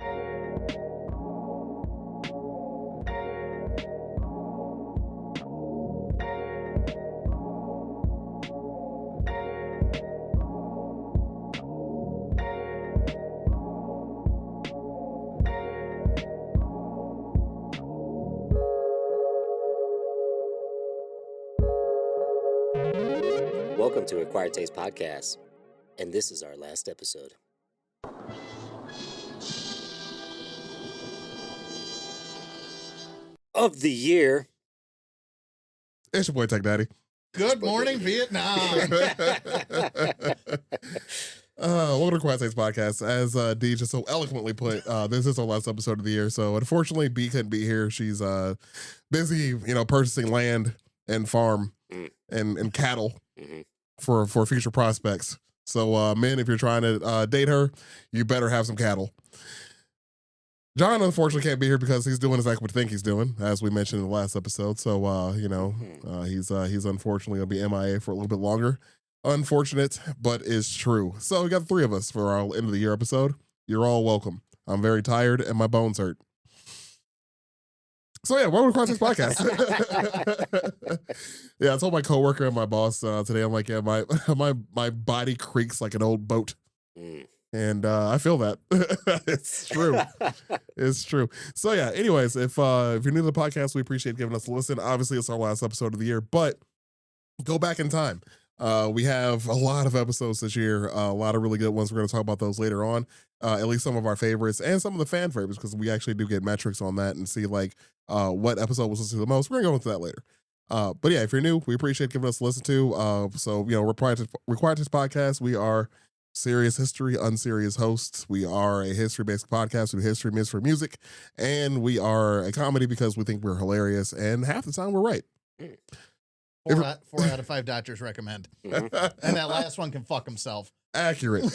Welcome to Acquired Taste Podcast, and this is our last episode. Of the year. It's your boy Tech Daddy. Good morning, Vietnam. Welcome to Acquired Taste Podcast. As D just so eloquently put, this is our last episode of the year. So unfortunately, B couldn't be here. She's busy, purchasing land and farm and cattle for future prospects. So men, if you're trying to date her, you better have some cattle. John unfortunately can't be here because he's doing exactly what I think he's doing, as we mentioned in the last episode. So he's unfortunately gonna be MIA for a little bit longer. Unfortunate, but is true. So we got the three of us for our end of the year episode. You're all welcome. I'm very tired and my bones hurt. So yeah, welcome to Acquired Taste Podcast. Yeah, I told my coworker and my boss today, I'm like, yeah, my body creaks like an old boat. And I feel that. It's true. It's true. So yeah, anyways, if you're new to the podcast, we appreciate giving us a listen. Obviously, it's our last episode of the year, but go back in time. We have a lot of episodes this year, a lot of really good ones. We're going to talk about those later on, at least some of our favorites and some of the fan favorites, because we actually do get metrics on that and see like what episode was listened to the most. We're going to go into that later. But yeah, if you're new, we appreciate giving us a listen to. So, Required Taste Podcast, we are serious history, unserious hosts. We are a history-based podcast with history, mystery, music, and we are a comedy because we think we're hilarious, and half the time we're right. 4 out of 5 doctors recommend. And that last one can fuck himself. Accurate.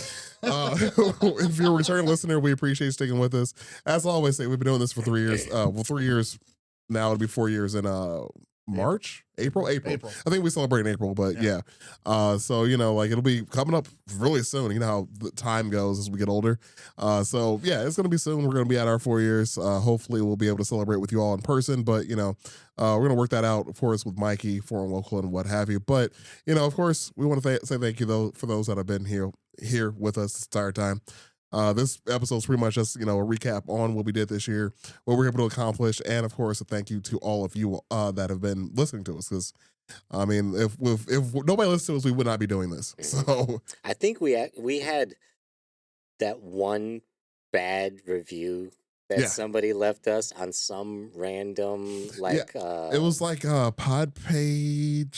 If you're a returning listener, we appreciate you sticking with us. As I always say, we've been doing this for 3 years. 3 years now. It'll be 4 years in April. I think we celebrate in April, but yeah. So it'll be coming up really soon. You know how the time goes as we get older. So yeah, it's gonna be soon. We're gonna be at our 4 years. Hopefully, we'll be able to celebrate with you all in person. But we're gonna work that out, of course, with Mikey, foreign, local, and what have you. But of course, we want to say thank you though for those that have been here with us this entire time. This episode is pretty much just, a recap on what we did this year, what we were able to accomplish, and of course, a thank you to all of you that have been listening to us. Because, I mean, if nobody listened to us, we would not be doing this. So I think we had that one bad review that somebody left us on some random it was like Podpage.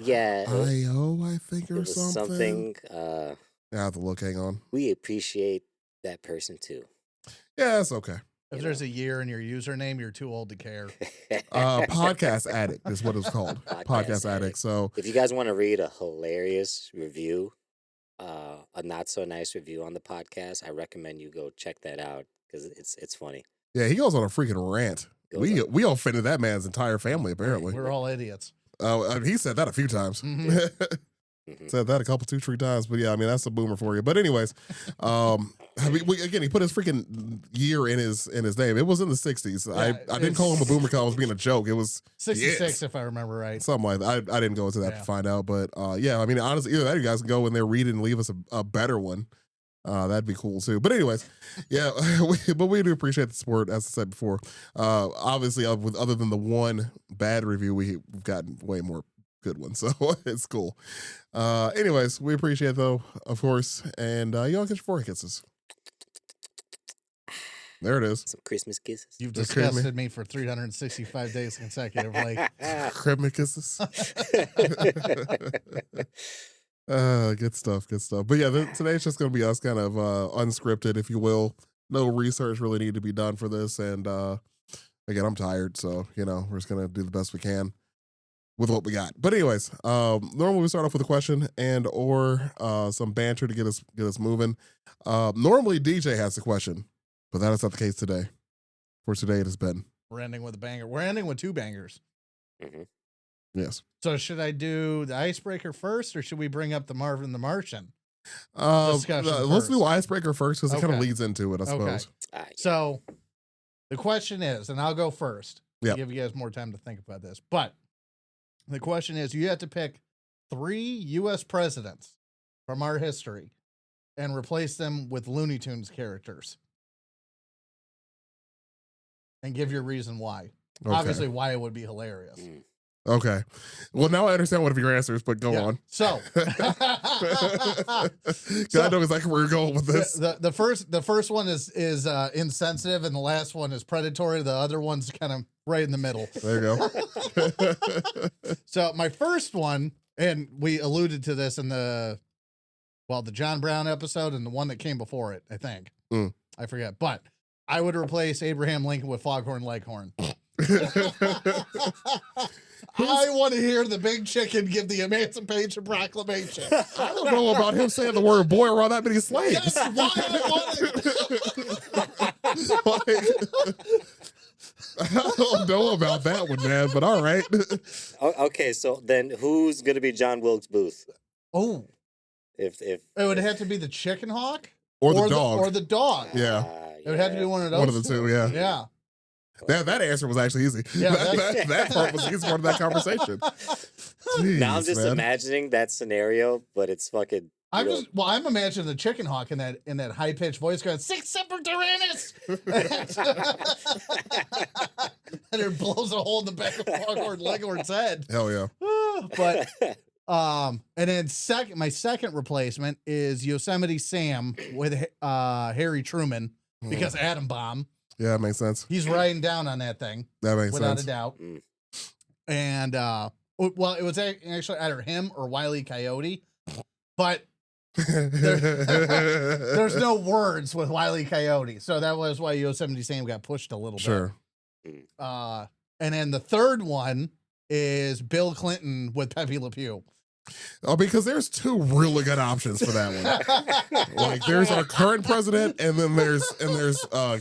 Yeah, IO, I think, or something. I have to look. Hang on. We appreciate that person too. Yeah, it's okay. If there's a year in your username, you're too old to care. Podcast Addict is what it's called. Podcast Addict. So if you guys want to read a hilarious review, a not so nice review on the podcast, I recommend you go check that out because it's funny. Yeah, he goes on a freaking rant. We offended that man's entire family, apparently. We're all idiots. He said that a few times. Said that a couple, 2-3 times, but yeah, I mean that's a boomer for you. But anyways, again, he put his freaking year in his name. It was in the 60s. Yeah, I didn't call him a boomer because I was being a joke. It was 66, if I remember right. Something like that. I didn't go into that to find out, but yeah, I mean honestly, either that or you guys can go in there, read it, and leave us a better one. That'd be cool too. But anyways, yeah, but we do appreciate the support, as I said before. Obviously, other than the one bad review, we've gotten way more good one, so it's cool. Anyways, we appreciate it though, of course, and y'all get your forehead kisses. There it is. Some Christmas kisses. You've disgusted me for 365 days consecutively. Christmas kisses. Good stuff. But yeah, today's just going to be us kind of unscripted, if you will. No research really need to be done for this, and again, I'm tired, so we're just going to do the best we can with what we got. But anyways, normally we start off with a question and or some banter to get us moving. Normally DJ has the question, but that is not the case today. For today, it has been. We're ending with a banger. We're ending with 2 bangers. Mm-hmm. Yes. So should I do the icebreaker first, or should we bring up the Marvin the Martian? discussion Let's do first. icebreaker first because it kind of Okay. leads into it, I suppose. Yeah. So the question is, and I'll go first to Yep. give you guys more time to think about this. But the question is, you have to pick 3 U.S. presidents from our history and replace them with Looney Tunes characters. And give your reason why. Okay. Obviously, why it would be hilarious. Okay. Well, now I understand one of your answers, but go Yeah. on. So, 'Cause I know exactly where you're going with this. the first one is insensitive, and the last one is predatory. The other one's kind of right in the middle. There you go. So my first one, and we alluded to this in the John Brown episode and the one that came before it, I think. I forget, but I would replace Abraham Lincoln with Foghorn Leghorn. I want to hear the big chicken give the Emancipation Proclamation. I don't know about him saying the word boy around that many slaves. That's why I want it. I don't know about that one, man, but all right. Okay, so then who's gonna be John Wilkes Booth? Oh, If it would have to be the chicken hawk Or the dog. or the dog. Yeah. It would have to be one of those. One of the two, yeah. Yeah. That answer was actually easy. Yeah, that part was the easy part of that conversation. Now I'm Jeez, just man. imagining that scenario, but it's fucking. I'm imagining the chicken hawk in that high pitched voice going, "Six Semper Tyrannis," and it blows a hole in the back of Foghorn Leghorn's head. Hell yeah. But and then my second replacement is Yosemite Sam with Harry Truman because Atom Bomb. Yeah, that makes sense. He's riding down on that thing That makes without sense. a doubt. Mm. And well, it was actually either him or Wile E. Coyote, but there's no words with Wile E. Coyote, so that was why Yosemite Sam got pushed a little Sure. bit. And then the third one is Bill Clinton with Pepe Le Pew. Oh, because there's two really good options for that one. Like there's our current president, and then there's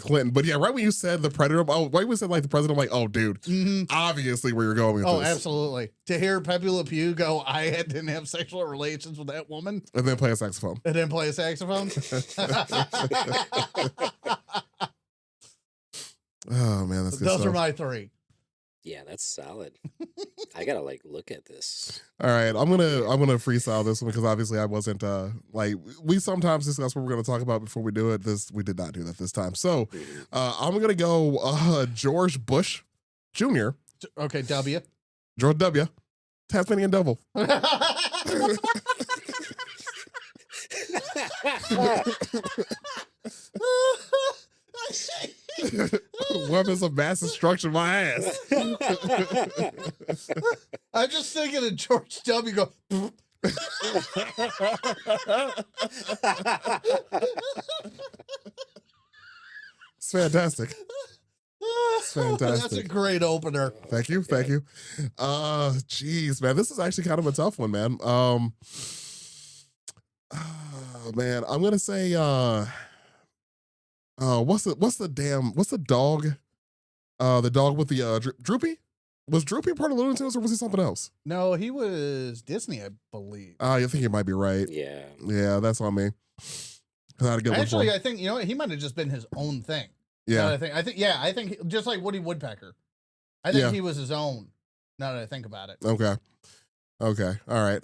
Clinton. But yeah, right when you said the predator, right when you said like the president, I'm like, oh, dude, obviously where you're going with Oh, this. absolutely. To hear Pepe Le Pew go, didn't have sexual relations with that woman, And then play a saxophone. and then play a saxophone. Oh man, that's good Those stuff. are my 3. Yeah, that's solid. I gotta look at this. All right, I'm gonna freestyle this one because obviously I wasn't like we sometimes discuss what we're gonna talk about before we do it. We did not do that this time. So I'm gonna go George Bush Jr. Okay, W. George W. Tasmanian Devil. Weapons of mass destruction, my ass. I'm just thinking of George W. Go. It's fantastic. It's fantastic. That's a great opener. Thank you. Jeez, man, this is actually kind of a tough one, man. Man, I'm gonna say what's the dog? The dog with the Droopy? Was Droopy part of Looney Tunes or was he something else? No, he was Disney, I believe. I think you might be right. Yeah. Yeah, that's on me. 'Cause I had a good one for Actually, him. I think he might have just been his own thing. Yeah. I think just like Woody Woodpecker. I think Yeah. he was his own. Now that I think about it, Okay. All right.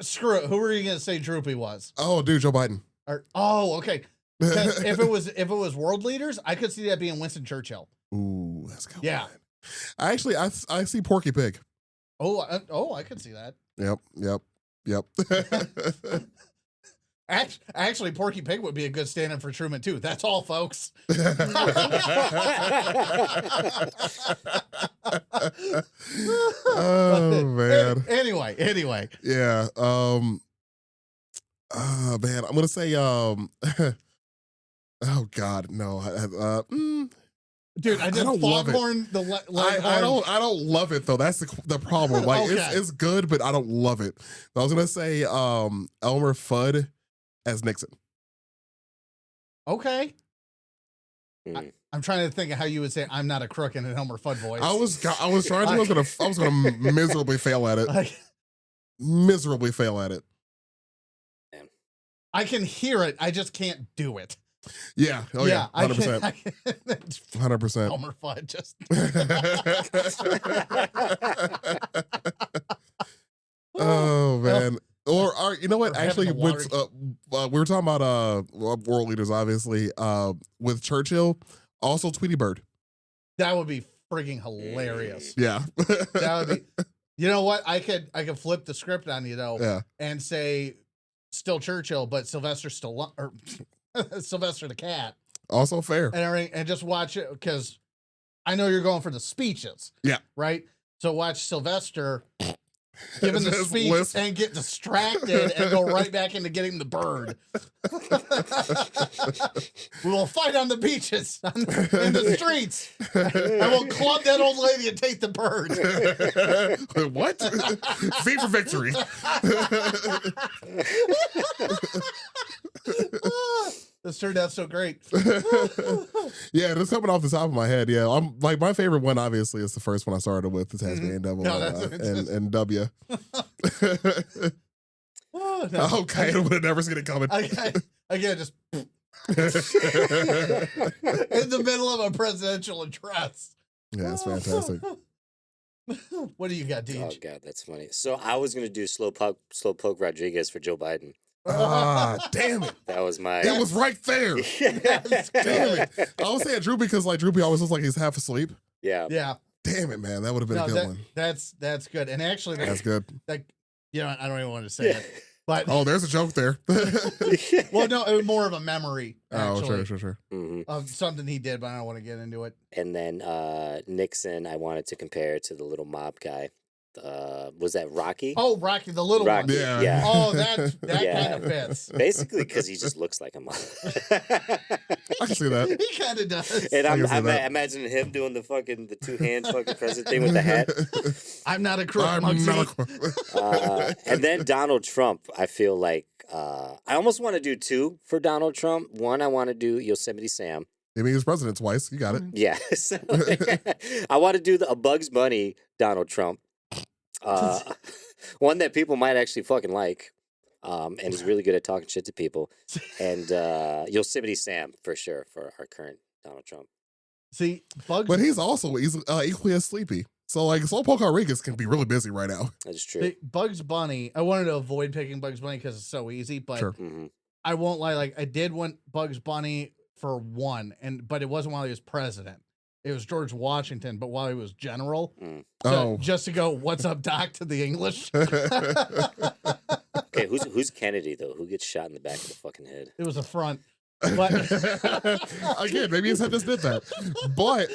Screw it. Who were you gonna say Droopy was? Oh, dude, Joe Biden. Okay. 'Cause if it was world leaders, I could see that being Winston Churchill. Ooh, that's good. Yeah. I see Porky Pig. I could see that. Yep. Actually, Porky Pig would be a good stand-in for Truman too. That's all, folks. Oh man. Anyway. Yeah. Man, I'm gonna say oh God, no. Dude, I did don't love it. Foghorn. I don't love it though. That's the problem. Like Okay. it's good, but I don't love it. I was gonna say Elmer Fudd as Nixon. Okay. Mm. I'm trying to think of how you would say "I'm not a crook" in an Elmer Fudd voice. I was trying to. I was gonna miserably fail at it. Like, miserably fail at it. I can hear it. I just can't do it. Yeah. Oh yeah. 100%. 100%. Elmer Fudd just. Oh man. Or you know what? Or Actually, having with the we were talking about world leaders, obviously. With Churchill, also Tweety Bird. That would be frigging hilarious. Yeah. That would be. You know what? I could flip the script on you though, Yeah. and say still Churchill, but Sylvester or Sylvester the cat, Also fair. and everything, and just watch it because I know you're going for the speeches. Yeah. Right. So watch Sylvester giving the Just speech lisp. and get distracted and go right back into getting the bird. We will fight on the beaches, in the streets. I will club that old lady and take the bird. What? V for victory. This turned out so great. Yeah, just coming off the top of my head. Yeah, I'm like my favorite one. Obviously, is the first one I started with, the Tasmanian Devil, No, that's- and W. Oh, no. Okay, I would have never seen it coming. Again, just in the middle of a presidential address. Yeah, it's fantastic. What do you got, Oh Deej? god, that's funny. So I was gonna do Slowpoke Rodriguez for Joe Biden. Ah, damn it! That was my. It was right there. Damn it! I was saying Drew because like Droopy always looks like he's half asleep. Yeah. Yeah, Damn it, man! That would have been a good one. that's good. And actually, That's good. that you know, I don't even want to say it, but Oh, there's a joke there. well, no, it was more of a memory Oh, actually sure. hmm of something he did, but I don't want to get into it. And then Nixon, I wanted to compare to the little mob guy. Was that Rocky? Oh, Rocky, the little one. Rocky. Yeah. Yeah. Oh, that Yeah. kind of fits. Basically, because he just looks like a mob. I can see that. He kind of does. And I can see I'm that. imagining him doing the two hand fucking president thing with the hat. I'm not a crook. I'm Muggsy. not a- And then Donald Trump, I feel like I almost want to do two for Donald Trump. One, I want to do Yosemite Sam. I mean, he was president twice. You got it. Yeah. So, I want to do a Bugs Bunny Donald Trump. One that people might actually fucking like. And he's really good at talking shit to people. And Yosemite Sam, for sure, for our current Donald Trump. See, Bugs. But he's equally as sleepy. So like Slowpoke Rodriguez can be really busy right now. That is true. See, Bugs Bunny. I wanted to avoid picking Bugs Bunny because it's so easy, but Sure. hmm I won't lie. Like I did want Bugs Bunny for one, but it wasn't while he was president. It was George Washington, but while he was general. So Oh. just to go, "What's up, Doc?" to the English. Okay, who's Kennedy though? Who gets shot in the back of the fucking head? It was a front. But Again, maybe his head just did that. But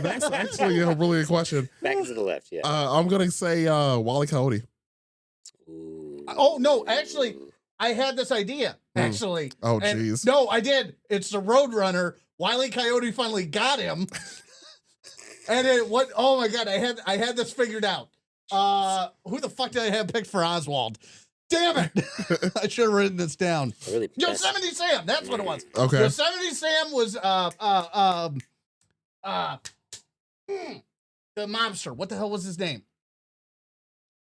that's actually really a question. Back to the left, yeah. I'm gonna say Wally Coyote. Ooh. Oh, no, actually, I had this idea. Actually, Oh And- jeez. no, I did. It's the Roadrunner. Wile E. Coyote finally got him. And it what? Oh my god, I had this figured out. Who the fuck did I have picked for Oswald? Damn it! I should have written this down. Really best- Yosemite Sam. That's what it was. Okay. Yosemite Sam was the mobster. What the hell was his name?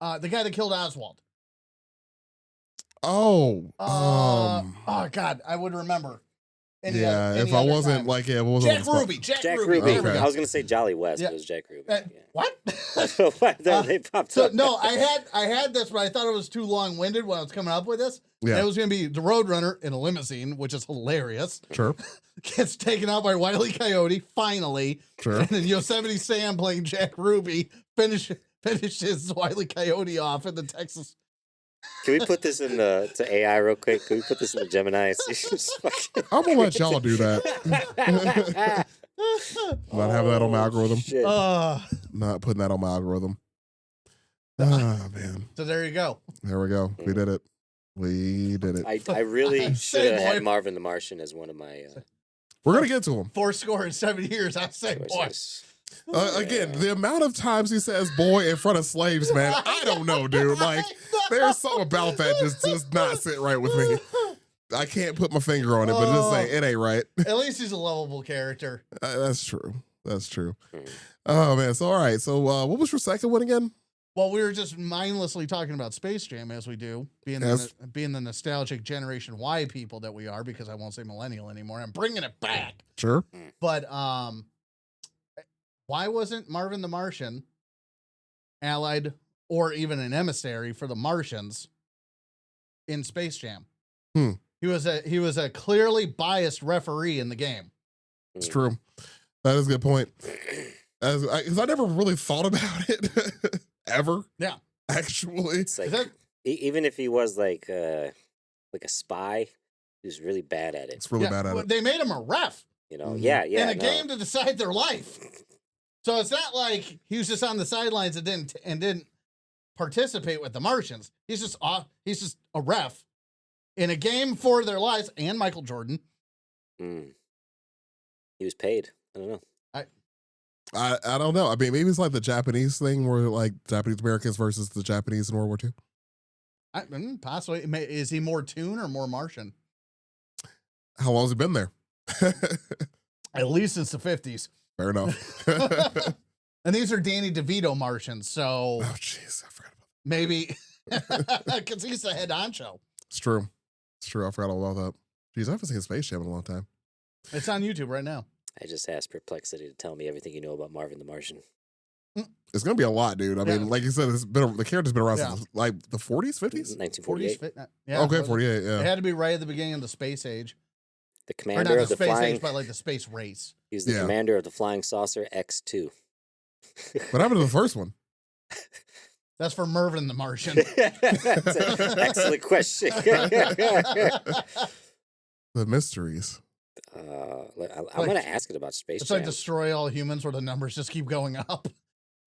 The guy that killed Oswald. Oh. Oh God, I would remember. Yeah. If I wasn't like it wasn't on Jack the spot. Ruby. Jack Jack Ruby. Ruby. There we Okay. go. I was gonna say Jolly West, Yeah. but it was Jack Ruby. What? Yeah. They popped So up. no, I had this, but I thought it was too long-winded when I was coming up with this. Yeah. And it was gonna be the Roadrunner in a limousine, which is hilarious. Sure. Gets taken out by Wile E. Coyote, finally. Sure. And then Yosemite Sam playing Jack Ruby finishes Wile E. Coyote off in the Texas. Can we put this in to AI real quick? Can we put this in the Gemini? I'm gonna let y'all do that. Not having that on my algorithm. Shit. Not putting that on my algorithm. Ah man. So there you go. There we go. We did it. We did it. I really Say, should have boy. had Marvin the Martian as one of my We're gonna get to him. 7 years. I say, boy. choices. Again, the amount of times he says "boy" in front of slaves, man, I don't know, dude. Like, there's something about that just does not sit right with me. I can't put my finger on it, but just say it ain't right. At least he's a lovable character. That's true. That's true. Mhm. Oh man. So all right. So what was your second one again? Well, we were just mindlessly talking about Space Jam as we do, being the nostalgic Generation Y people that we are, because I won't say millennial anymore. I'm bringing it back. Sure. But why wasn't Marvin the Martian allied or even an emissary for the Martians in Space Jam? He was a clearly biased referee in the game. It's true. That is a good point. Because I never really thought about it ever. Yeah, It's actually, like even if he was like a spy, he was really bad at it. it's really bad at it. They made him a ref. You know, yeah. In a game to decide their life. So it's not like he was just on the sidelines and didn't participate with the Martians. He's just a ref in a game for their lives. And Michael Jordan. He was paid. I don't know. I don't know. I mean, maybe it's like the Japanese thing where like Japanese Americans versus the Japanese in World War II. Possibly. Is he more Toon or more Martian? How long has he been there? At least since the 50s. Fair enough. And these are Danny DeVito Martians, so... Oh, jeez. I forgot about that. Maybe... Because he's the head honcho. It's true. It's true. I forgot all about that. Jeez, I haven't seen Space Jam in a long time. It's on YouTube right now. I just asked Perplexity to tell me everything you know about Marvin the Martian. It's gonna be a lot, dude. I mean, like you said, the character's been around since like the 40s, 50s? 1948. 40s, yeah. Okay, 48, yeah. It had to be right at the beginning of the space age. The Or commander not of the the space flying... age, but like the space race. He was the commander of the flying saucer X-2. What happened to the first one? That's for Mervin the Martian. That's an excellent question. The mysteries. I'm going to ask it about Space It's Jam. like Destroy All Humans, where the numbers just keep going up.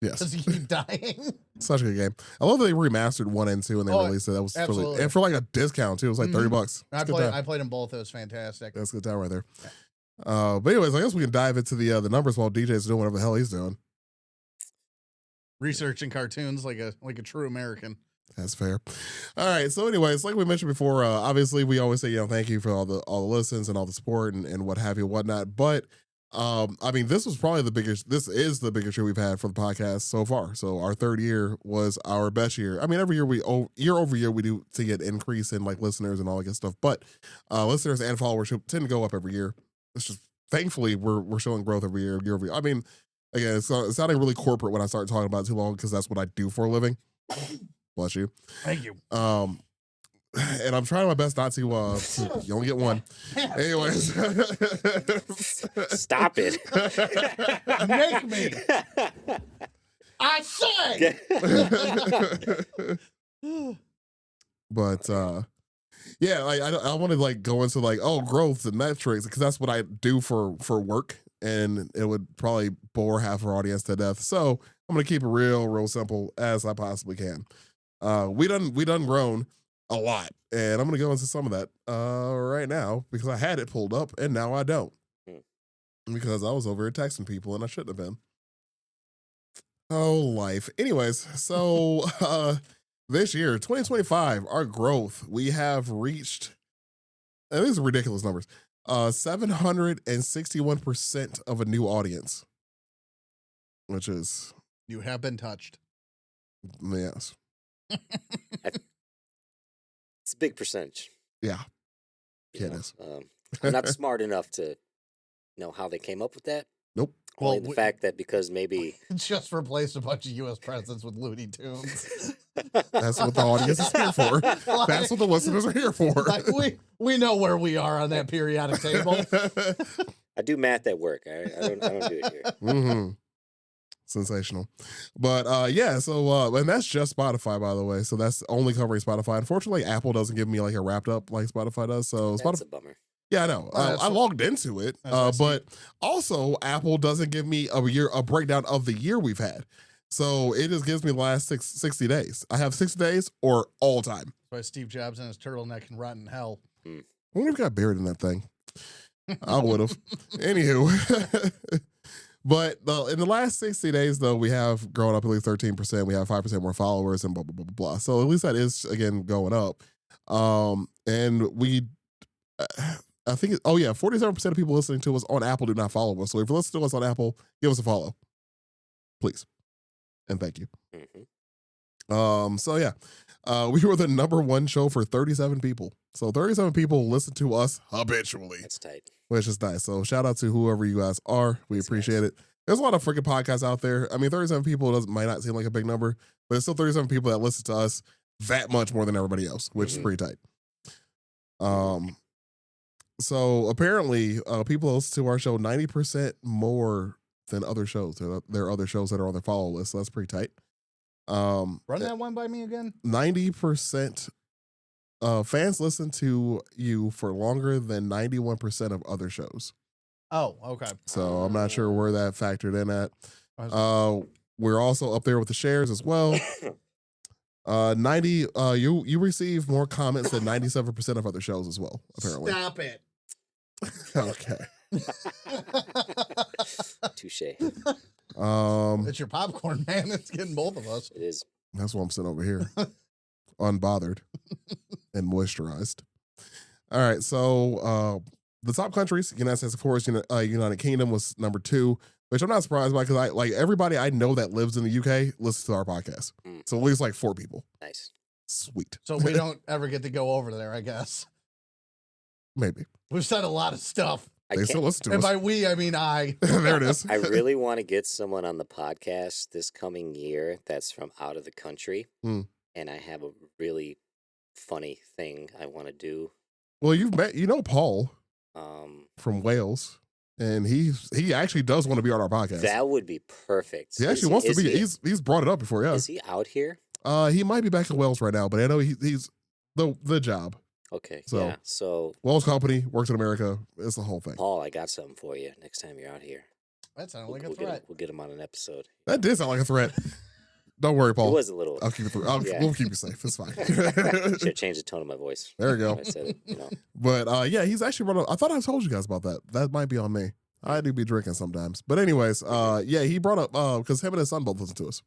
Yes. Does he keep dying? Such a good game. I love that they remastered 1 and 2 and they released it. That was really, and for like a discount too. It was like $30. I played them both. It was fantastic. That's a good time right there. But anyways, I guess we can dive into the numbers while DJ's doing whatever the hell he's doing. Researching cartoons like a true American. That's fair. All right. So, anyways, like we mentioned before, obviously we always say, thank you for all the listens and all the support and what have you, whatnot. But I mean, this is the biggest year we've had for the podcast so far. So our third year was our best year. I mean, every year year over year, we do see an increase in like listeners and all that good stuff. But listeners and followers tend to go up every year. It's just, thankfully, we're showing growth every year over year. I mean, again, it's sounding really corporate when I start talking about it too long because that's what I do for a living. Bless you. Thank you. And I'm trying my best not to you only get one. Anyways. Stop it. Make me. I say. But yeah, like I want to like go into like growth and metrics because that's what I do for work, and it would probably bore half of our audience to death. So I'm gonna keep it real simple as I possibly can. We done grown a lot, and I'm gonna go into some of that right now because I had it pulled up and now I don't because I was over here texting people and I shouldn't have been. Oh, life. Anyways, so this year, 2025, our growth, we have reached, and these are ridiculous numbers, 761% of a new audience, which is... You have been touched. Yes. It's a big percentage. Yeah. Yeah, it is. I'm not smart enough to know how they came up with that. Nope. Only the fact that because maybe... Just replaced a bunch of U.S. presidents with Looney Tunes. That's what the audience is here for. That's what the listeners are here for. Like we know where we are on that periodic table. I do math at work. I don't do it here. Mm-hmm. Sensational. But yeah, so and that's just Spotify, by the way. So that's only covering Spotify. Unfortunately, Apple doesn't give me like a wrapped up like Spotify does. So That's a bummer. Yeah, I know. I logged into it, but also Apple doesn't give me a breakdown of the year we've had. So it just gives me the last 60 days. I have 60 days or all time. By Steve Jobs and his turtleneck and rotten hell. I wonder if I got buried in that thing. I would have. Anywho. But in the last 60 days, though, we have grown up at least 13%. We have 5% more followers and blah, blah, blah, blah, blah. So at least that is, again, going up. And we... I think, 47% of people listening to us on Apple do not follow us. So if you listen to us on Apple, give us a follow. Please. And thank you. Mm-hmm. So yeah, we were the number one show for 37 people. So 37 people listen to us habitually, That's tight. which is nice. So shout out to whoever you guys are. We That's appreciate nice. it. There's a lot of freaking podcasts out there. I mean, 37 people might not seem like a big number, but it's still 37 people that listen to us that much more than everybody else, which is pretty tight. So apparently, people listen to our show 90% more than other shows. There are other shows that are on their follow list. So that's pretty tight. Run that one by me again. 90% fans listen to you for longer than 91% of other shows. Oh, okay. So I'm not sure where that factored in at. We're also up there with the shares as well. 90 you receive more comments than 97% of other shows as well, apparently. Stop it. Okay. Touche. It's your popcorn, man. It's getting both of us. It is. That's why I'm sitting over here, unbothered and moisturized. All right, so the top countries, United States, of course, United Kingdom was number 2, which I'm not surprised by because I like everybody I know that lives in the UK listens to our podcast. So at least like 4 people. Nice. Sweet. So we don't ever get to go over there, I guess. Maybe. We've said a lot of stuff. They still listen to And us. by we, I mean I. There it is. I really want to get someone on the podcast this coming year that's from out of the country. Mm. And I have a really funny thing I want to do. Well, you've met, Paul Um, from Wales, and he actually does want to be on our podcast. that would be perfect. He actually wants to be. He's brought it up before. Yeah. Is he out here? He might be back in Wales right now, but I know he's the job. Okay. So- yeah. So, Wales company works in America. It's the whole thing. Paul, I got something for you next time you're out here. That sounded like a We'll threat. get him on an episode. That did sound like a threat. Don't worry, It Paul. was a little. I'll keep it. Yeah. We'll keep you safe. It's fine. Should have changed the tone of my voice. There you go. when I said it, But yeah, he's actually brought up. I thought I told you guys about that. That might be on me. I do be drinking sometimes. But anyways, yeah, he brought up because him and his son both listen to us.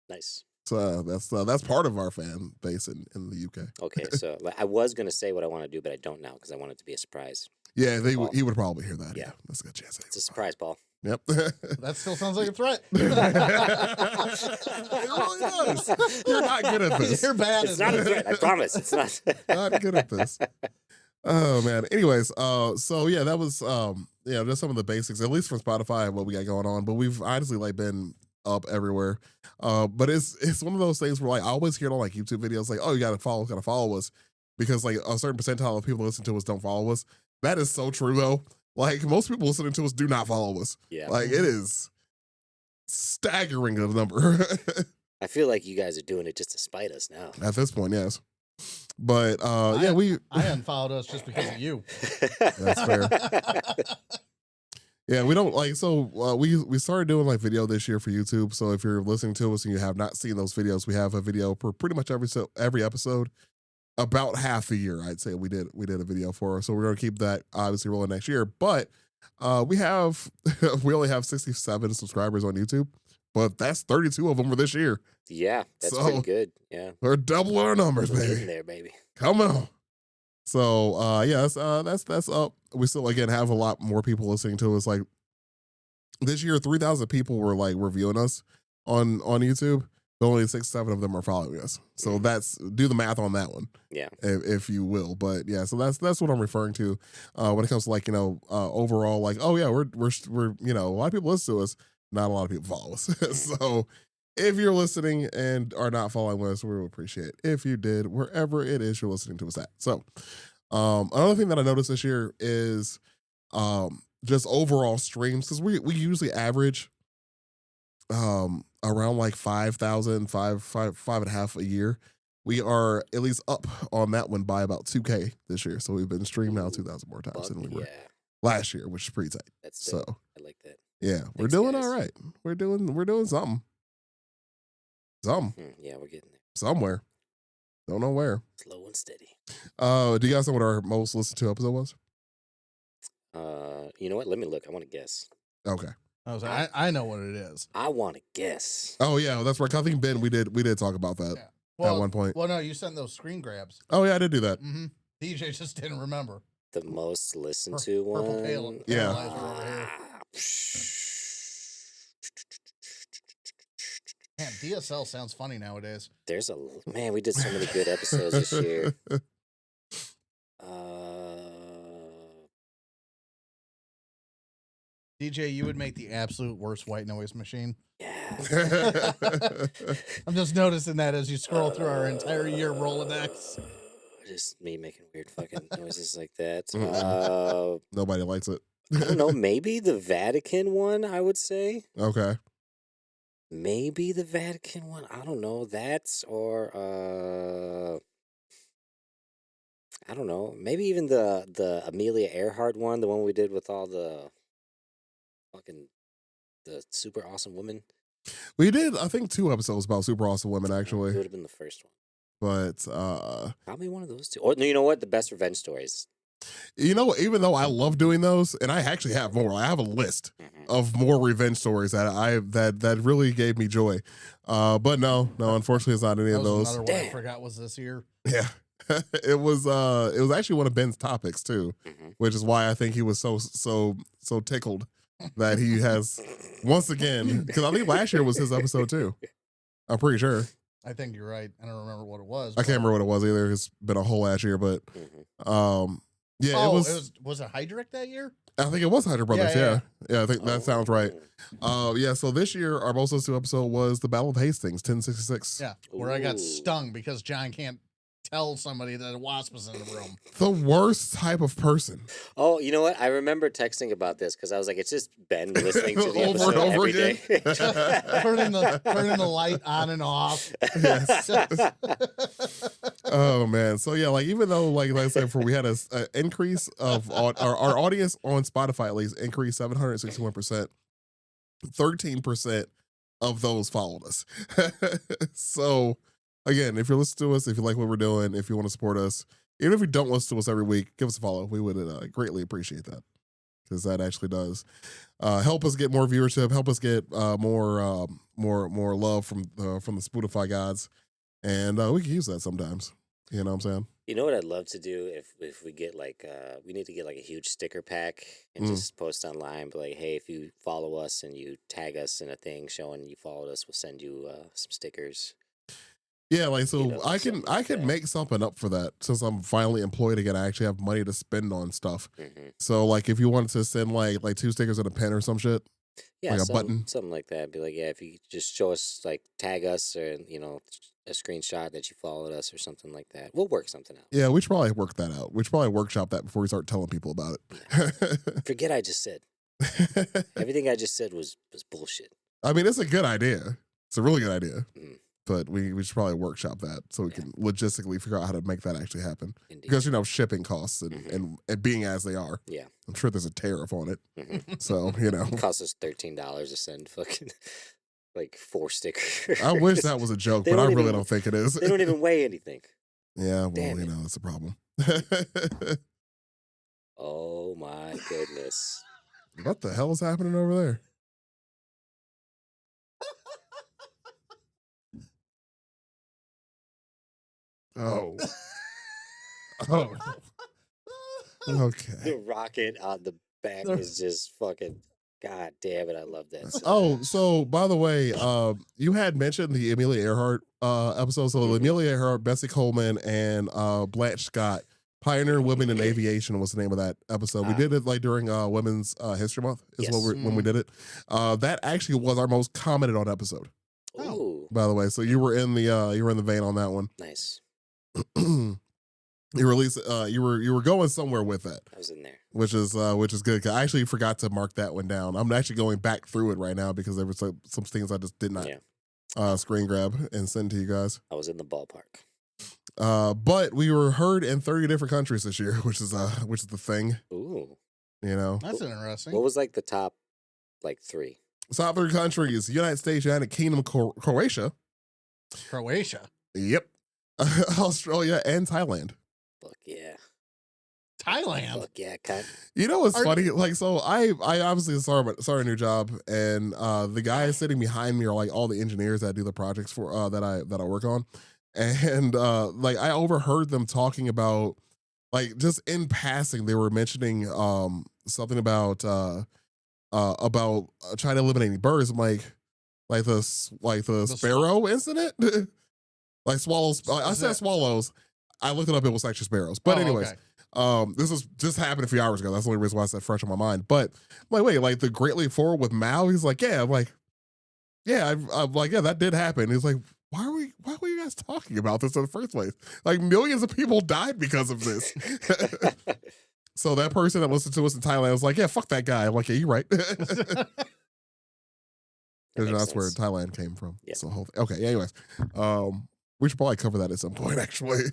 Nice. So that's part of our fan base in the UK. Okay, so I was gonna say what I want to do, but I don't now because I want it to be a surprise. Yeah, he would probably hear that. Yeah, Yeah. that's a good chance. It's a surprise, Paul. Yep. That still sounds like a threat. It really does. You're not good at this. You're bad It's at not a this. threat. I promise. It's not. Not good at this. Oh man. Anyways, so yeah, that was just some of the basics, at least from Spotify and what we got going on. But we've honestly like been up everywhere. But it's one of those things where like I always hear it on like YouTube videos, like, oh, you gotta follow us. Because like a certain percentile of people that listen to us don't follow us. That is so true though. Like most people listening to us do not follow us. Yeah. Like it is staggering the number. I feel like you guys are doing it just to spite us now. At this point, yes. But yeah, we I unfollowed us just because of you. That's fair. Yeah, we don't like so we started doing like video this year for YouTube. So if you're listening to us and you have not seen those videos, we have a video for pretty much every episode. About half the year, I'd say we did a video for her. So we're gonna keep that obviously rolling next year. But we only have 67 subscribers on YouTube, but that's 32 of them for this year. Yeah, that's So- pretty good. Yeah, We're doubling our numbers, we're getting baby. there, baby. Come on. So yeah, that's up. We still again have a lot more people listening to us. Like this year, 3,000 people were like reviewing us on YouTube. But only 6-7 of them are following us. So that's do the math on that one. Yeah. If you will. But yeah, so that's what I'm referring to when it comes to like, overall, like, oh yeah, we're a lot of people listen to us, not a lot of people follow us. So if you're listening and are not following us, we would appreciate it if you did, wherever it is you're listening to us at. So another thing that I noticed this year is just overall streams, because we usually average around like 5,000, 5.5 a year. We are at least up on that one by about 2K this year. So we've been streamed now 2,000 more times than we were Yeah, last year, which is pretty tight. that's So dope. I like that. yeah, we're Thanks, doing guys. all right. We're doing something. Yeah, we're getting there. Somewhere. Don't know where. Slow and steady. Do you guys know what our most listened to episode was? You know what? Let me look. I want to guess. Okay. I was like, I know what it is. I want to guess. Oh yeah, that's right. I think Ben, we did talk about that Yeah. at Well, one point. well, no, you sent those screen grabs. Oh yeah, I did do that. Mm-hmm. DJ just didn't remember. The most listened Pur- to one. Purple Pale. Yeah. Paralyzer over here. Man, DSL sounds funny nowadays. Man, we did so many good episodes this year. DJ, you would make the absolute worst white noise machine. Yeah. I'm just noticing that as you scroll through our entire year Rolodex. Just me making weird fucking noises like that. Nobody likes it. I don't know. Maybe the Vatican one, I would say. Okay. Maybe the Vatican one. I don't know. That's or I don't know. Maybe even the Amelia Earhart one, the one we did with all the super awesome women. We did, I think, 2 episodes about super awesome women, actually. It would have been the first one. But probably one of those 2. Or you know what? The best revenge stories. You know, even though I love doing those, and I actually have more. I have a list of more revenge stories that really gave me joy. But no, unfortunately, it's not any of those. Another one I forgot was this year. Yeah. It was actually one of Ben's topics too, which is why I think he was so tickled that he has once again, because I think last year was his episode too. I'm pretty sure. I think you're right. I don't remember what it was. I can't remember what it was either. It's been a whole last year, but yeah, it was it Hydrick that year? I think it was Hydra Brothers. Yeah, I think that sounds right. Oh. Yeah, so this year our most listened to episode was the Battle of Hastings, 1066. Yeah, where I got stung because John can't tell somebody that a wasp was in the room. The worst type of person. Oh, you know what? I remember texting about this because I was like, it's just Ben listening to the Over episode and over every again. day. turning the light on and off. Oh man, so yeah, like even though like I said before, we had an increase of our audience on Spotify at least increased 761%. 13% of those followed us. So again, if you're listening to us, if you like what we're doing, if you want to support us, even if you don't listen to us every week, give us a follow. We would greatly appreciate that, because that actually does help us get more viewership, help us get more love from the Spotify gods, and we can use that sometimes. You know what I'm saying? You know what I'd love to do if we get like we need to get like a huge sticker pack and just post online, but like, hey, if you follow us and you tag us in a thing showing you followed us, we'll send you some stickers. Yeah, like so You know, I something can like that. make something up for that, since I'm finally employed again. I actually have money to spend on stuff. So like if you wanted to send like 2 stickers and a pen or some shit, Yeah, like a button. something like that. Be like, yeah, if you just show us, like, tag us or a screenshot that you followed us or something like that, we'll work something out. Yeah, we should probably work that out. We should probably workshop that before we start telling people about it. Forget I just said. Everything I just said was bullshit. I mean, it's a good idea. It's a really good idea. Mm. But we should probably workshop that so we can logistically figure out how to make that actually happen. Indeed. Because, shipping costs and being as they are. Yeah. I'm sure there's a tariff on it. So, It costs us $13 to send fucking like 4 stickers. I wish that was a joke, but I really don't think it is. They don't even weigh anything. Yeah, well, Damn it. that's a problem. Oh my goodness. What the hell is happening over there? Oh. Oh. Okay. The rocket on the back is just fucking, god damn it, I love that. Oh, so by the way, you had mentioned the Amelia Earhart episode. So Amelia Earhart, Bessie Coleman, and Blanche Scott, Pioneer Women in Aviation was the name of that episode. We did it like during Women's History Month is when we did it. That actually was our most commented on episode. Ooh. By the way, so you were in the vein on that one. Nice. You were going somewhere with that. I was in there. Which is good. 'Cause I actually forgot to mark that one down. I'm actually going back through it right now because there were some things I just did not screen grab and send to you guys. I was in the ballpark. But we were heard in 30 different countries this year, which is the thing. Ooh. That's interesting. What was like the top 3? Top 3 countries: United States, United Kingdom, Croatia. Yep. Australia and Thailand. Fuck yeah. Thailand. Fuck yeah. Kind You know what's funny? Like, so I obviously started a new job, and the guys sitting behind me are like all the engineers that do the projects for that I work on, and like I overheard them talking about, like, just in passing, they were mentioning something about China eliminating birds. I'm like like the sparrow incident, like swallows. I said swallows. I looked it up. It was actually sparrows. But anyways, this was just happened a few hours ago. That's the only reason why I said fresh on my mind. But I'm like, wait, like the Great Leap Forward with Mao. He's like, yeah. I'm like, yeah. I'm like, yeah, that did happen. He's like, why were you guys talking about this in the first place? Like millions of people died because of this. So that person that listened to us in Thailand was like, yeah, fuck that guy. I'm like, yeah, you're right. That's where Thailand came from. Yeah. So okay. Anyways, we should probably cover that at some point. Actually,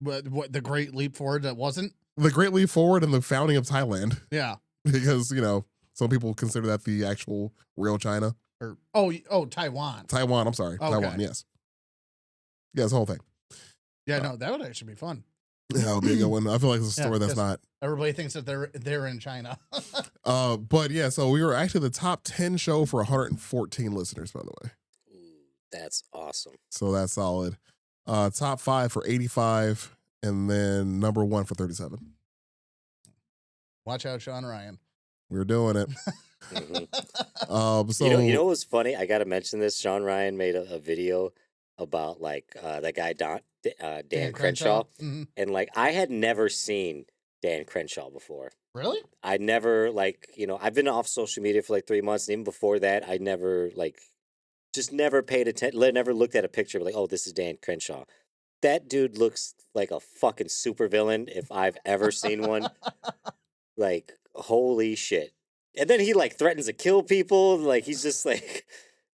what the Great Leap Forward that wasn't the Great Leap Forward and the founding of Thailand. Yeah, because some people consider that the actual real China. Or Taiwan. Taiwan. I'm sorry, okay. Taiwan. Yes. Yeah, it's the whole thing. Yeah, no, that would actually be fun. Yeah, that would be a good one. I feel like it's a story that's not. Everybody thinks that they're in China. But yeah, so we were actually the top 10 show for 114 listeners, by the way. Ooh, that's awesome. So that's solid. Top 5 for 85, and then number 1 for 37. Watch out, Sean Ryan. We're doing it. Mm-hmm. So you know what's funny? I gotta mention this. Sean Ryan made a video about like that guy Dan Crenshaw, Mm-hmm. and like I had never seen Dan Crenshaw before. Really? I never I've been off social media for like 3 months, and even before that, I never just never paid attention. Never looked at a picture like, oh, this is Dan Crenshaw. That dude looks like a fucking supervillain if I've ever seen one. Like, holy shit. And then he like threatens to kill people. Like he's just like.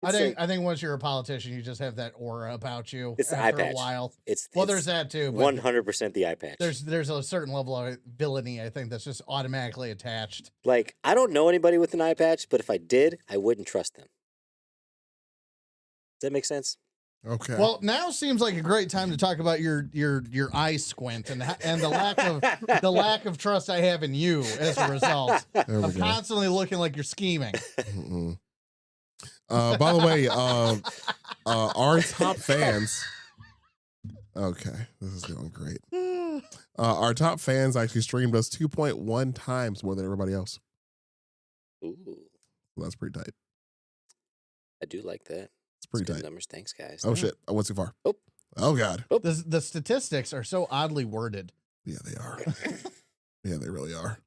I think once you're a politician, you just have that aura about you. It's the after eye patch. A while. Well, there's that too. 100% the eye patch. There's a certain level of villainy, I think, that's just automatically attached. Like I don't know anybody with an eye patch, but if I did, I wouldn't trust them. Does that make sense? Okay. Well, now seems like a great time to talk about your eye squint and the lack of trust I have in you as a result. I'm constantly looking like you're scheming. Mm-mm. By the way, our top fans. Okay, this is going great. Our top fans actually streamed us 2.1 times more than everybody else. Ooh, Well, that's pretty tight. I do like that. It's pretty Good tight. numbers, thanks, guys. Oh shit! I went too far. Oh. Oh god. The statistics are so oddly worded. Yeah, they are. Yeah, they really are.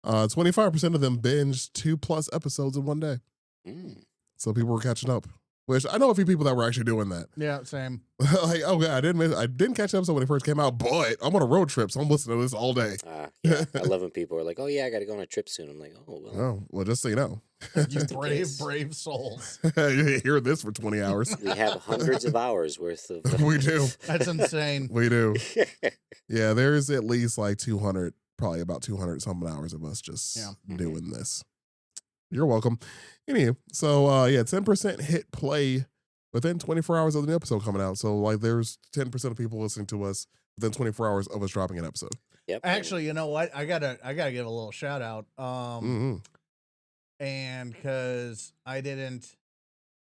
25% of them binged 2+ episodes in one day. Mm. So people were catching up. Which I know a few people that were actually doing that. Yeah, same. Like, oh god, I didn't catch the episode when it first came out, but I'm on a road trip, so I'm listening to this all day. Yeah, I love when people are like, "Oh yeah, I got to go on a trip soon." I'm like, "Oh well." Oh well, just so you know, You brave souls. you hear this for 20 hours. We have hundreds of hours worth of. We do. That's insane. We do. Yeah, there's at least like 200, probably about 200 something hours of us just doing this. You're welcome. Anyway, so 10% hit play within 24 hours of the new episode coming out. So like there's 10% of people listening to us within 24 hours of us dropping an episode. Yep. Actually, you know what? I gotta give a little shout out. And because I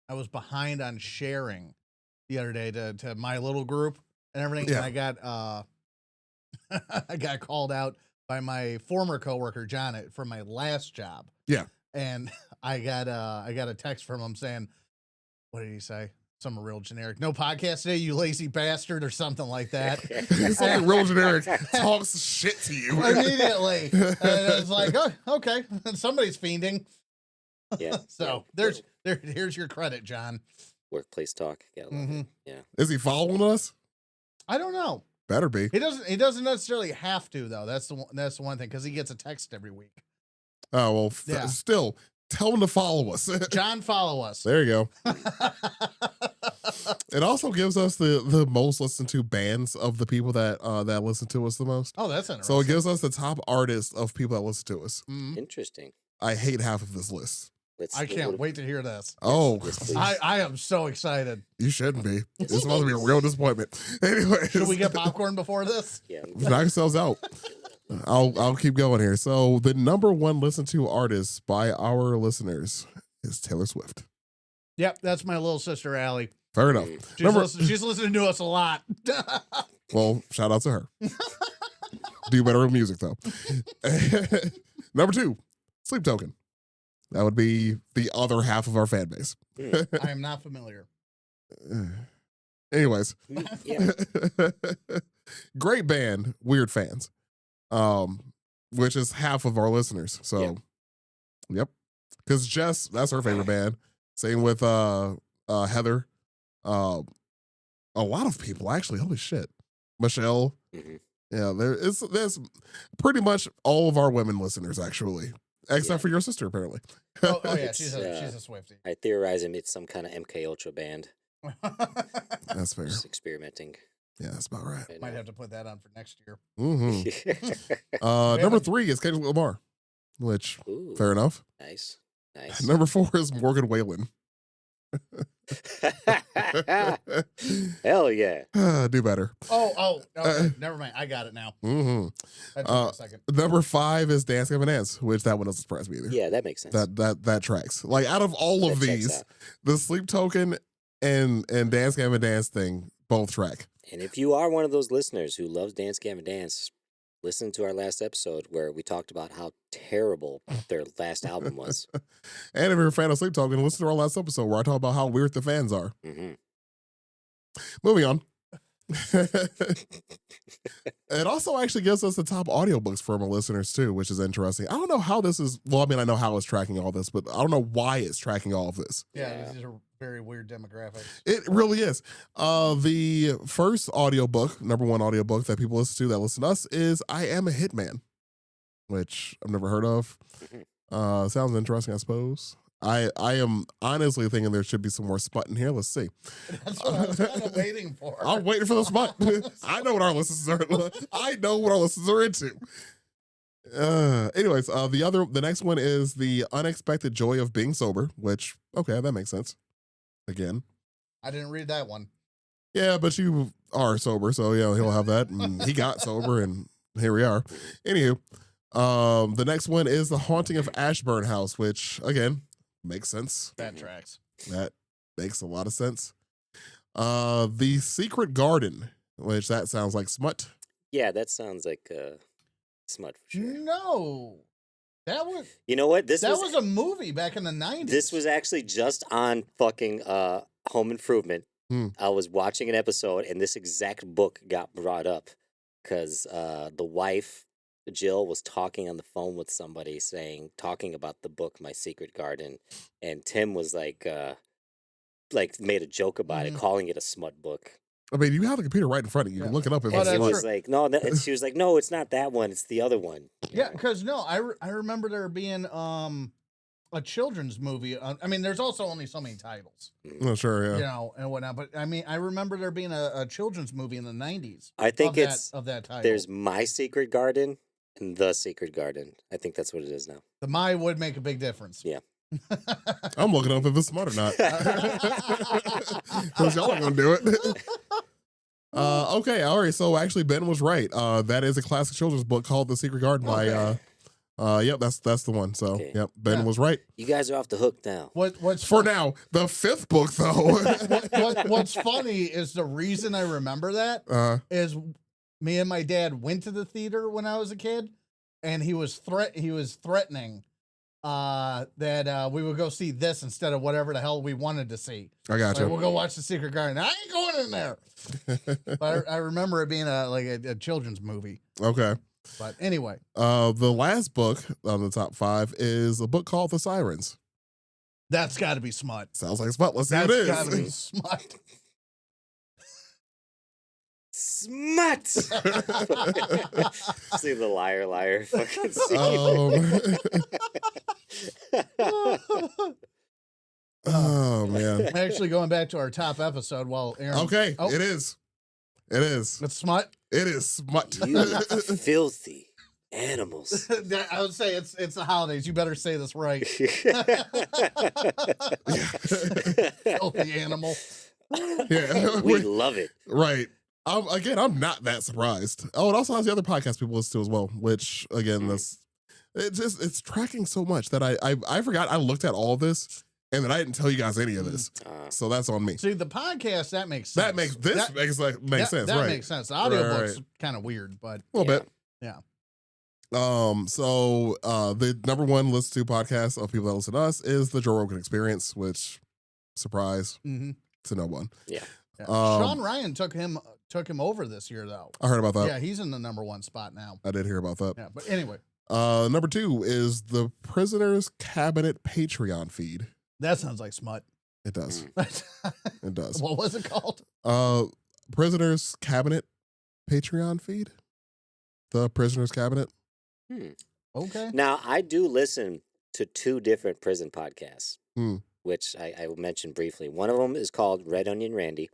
was behind on sharing the other day to my little group and everything. Yeah. And I got called out by my former coworker, John, from my last job. Yeah. And I got a text from him saying, what did he say? Something real generic. No podcast today, you lazy bastard, or something like that. It's like real generic. Talks shit to you Immediately. And I was like, oh, okay. Somebody's fiending. Yeah. So here's your credit, John. Workplace talk. Gotta love it. Yeah. Is he following us? I don't know. Better be. He doesn't necessarily have to though. That's the one thing, because he gets a text every week. Oh well, still tell him to follow us. John, follow us. There you go. It also gives us the most listened to bands of the people that listen to us the most. Oh, that's interesting. So it gives us the top artists of people that listen to us. Interesting. I hate half of this list. I can't wait to hear this. Oh, yes, I am so excited. You shouldn't be. This is supposed to be a real disappointment. Anyway, Should we get popcorn before this? Yeah. knock yourselves out. I'll keep going here. So the number one listened to artist by our listeners is Taylor Swift. Yep, that's my little sister Allie. Fair enough. She's listening to us a lot. Well, shout out to her. Do better with music though. Number 2, Sleep Token. That would be the other half of our fan base. I am not familiar. Anyways, Yeah. great band, Weird Fans, which is half of our listeners. So, yep, because Jess, that's her favorite band. Same with Heather. A lot of people actually. Holy shit, Michelle. Mm-hmm. Yeah, there's pretty much all of our women listeners actually, except for your sister apparently. Oh yeah, It's, she's a Swiftie. I theorize it's some kind of MK Ultra band. That's fair. Just experimenting. Yeah, that's about right. Might have to put that on for next year. Mm-hmm. Number 3 is Kendrick Lamar, which Ooh, fair enough. Nice. Nice. Number 4 is Morgan Wallen. Hell yeah. Do better. Oh, okay. Never mind. I got it now. Mm-hmm. That took me a second. Number 5 is Dance Gavin Dance, which that one doesn't surprise me either. Yeah, that makes sense. That tracks. Like out of all of That checks these, out. the Sleep Token and Dance Gavin Dance thing both track. And if you are one of those listeners who loves Dance Gavin Dance, listen to our last episode where we talked about how terrible their last album was. And if you're a fan of Sleep Token, listen to our last episode where I talk about how weird the fans are. Mm-hmm. Moving on. It also actually gives us the top audiobooks for our listeners too, which is interesting. I don't know how this is. Well, I mean, I know how it's tracking all this, but I don't know why it's tracking all of this. Yeah, these are very weird demographics. It really is. The first audiobook, number 1 audiobook that people listen to to us is I Am a Hitman, which I've never heard of. Sounds interesting, I suppose. I am honestly thinking there should be some more smut in here. Let's see. That's what I was kind of waiting for. I'm waiting for the smut. I know what our listeners are. I know what our listeners are into. Anyways, the next one is The Unexpected Joy of Being Sober, which, okay, that makes sense. Again. I didn't read that one. Yeah, but you are sober, so yeah, he'll have that. And he got sober, and here we are. Anywho, the next one is The Haunting of Ashburn House, which, again, makes sense. That tracks. That makes a lot of sense. The Secret Garden, which that sounds like smut. Yeah, that sounds like smut for sure. No. That was You know what? This was a movie back in the 90s. This was actually just on fucking Home Improvement. I was watching an episode and this exact book got brought up because the wife, Jill, was talking on the phone with somebody talking about the book, My Secret Garden. And Tim was like made a joke about it, calling it a smut book. I mean, you have the computer right in front of you. You can look it up. If And it's he that's was like, no, she was like, no, it's not that one. It's the other one. Yeah, because I remember there being a children's movie. I mean, there's also only so many titles, Oh, sure, yeah. you know, and whatnot. But I mean, I remember there being a children's movie in the 90s. I think of that title. There's My Secret Garden and The Secret Garden. I think that's what it is now. The My would make a big difference. Yeah. I'm looking up if it's smut or not. Because y'all ain't gonna do it. Okay, all right. So actually, Ben was right. That is a classic children's book called The Secret Garden by. Yep, that's the one. So Okay. yep, Ben was right. You guys are off the hook now. What's For now, the 5th book though. what's funny is the reason I remember that is me and my dad went to the theater when I was a kid, and he was threatening that we would go see this instead of whatever the hell we wanted to see. I got Like, you. we'll go watch The Secret Garden. I ain't going in there. But I remember it being a children's movie. Okay. But anyway, the last book on the top 5 is a book called The Sirens. that's got to be smut. Sounds like smut. Let's see That's what it got to be is. smut. Smut! See the liar fucking Oh man. I'm actually going back to our top episode while Aaron. Okay, Oh. it is. It is. It's smut. It is smut. You filthy animals. I would say it's the holidays. You better say this right. Filthy animal. Yeah. We love it. Right. I'm not that surprised. Oh, it also has the other podcast people listen to as well, which again, it's tracking so much that I forgot I looked at all of this and then I didn't tell you guys any of this. So that's on me. See, the podcast, that makes sense. That makes sense, That right? makes sense. The audiobook's Right. kind of weird, but A little bit. yeah. So the number one list to podcast of people that listen to us is the Joe Rogan Experience, which surprise to no one. Yeah. Sean Ryan took him over this year though. I heard about that. Yeah, he's in the #1 spot now. I did hear about that. Yeah, but anyway, number 2 is the Prisoners Cabinet Patreon feed. that sounds like smut. It does. It does. What was it called? Prisoners Cabinet Patreon feed. The Prisoners Cabinet. Okay. Now, I do listen to 2 different prison podcasts, Hmm. which I mentioned briefly. One of them is called Red Onion Randy.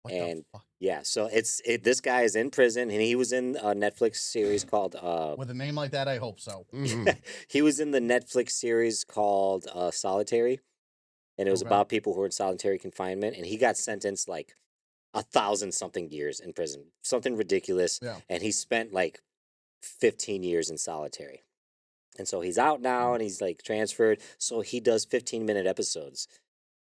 What And the fuck? yeah, so this guy is in prison, and he was in a Netflix series called With a name like that, I hope so. Mhm. he was in the Netflix series called Solitary, and it was Okay. about people who were in solitary confinement, and he got sentenced like 1,000-something years in prison, something ridiculous, Yeah. and he spent like 15 years in solitary. And so he's out now and he's like transferred. So he does 15-minute episodes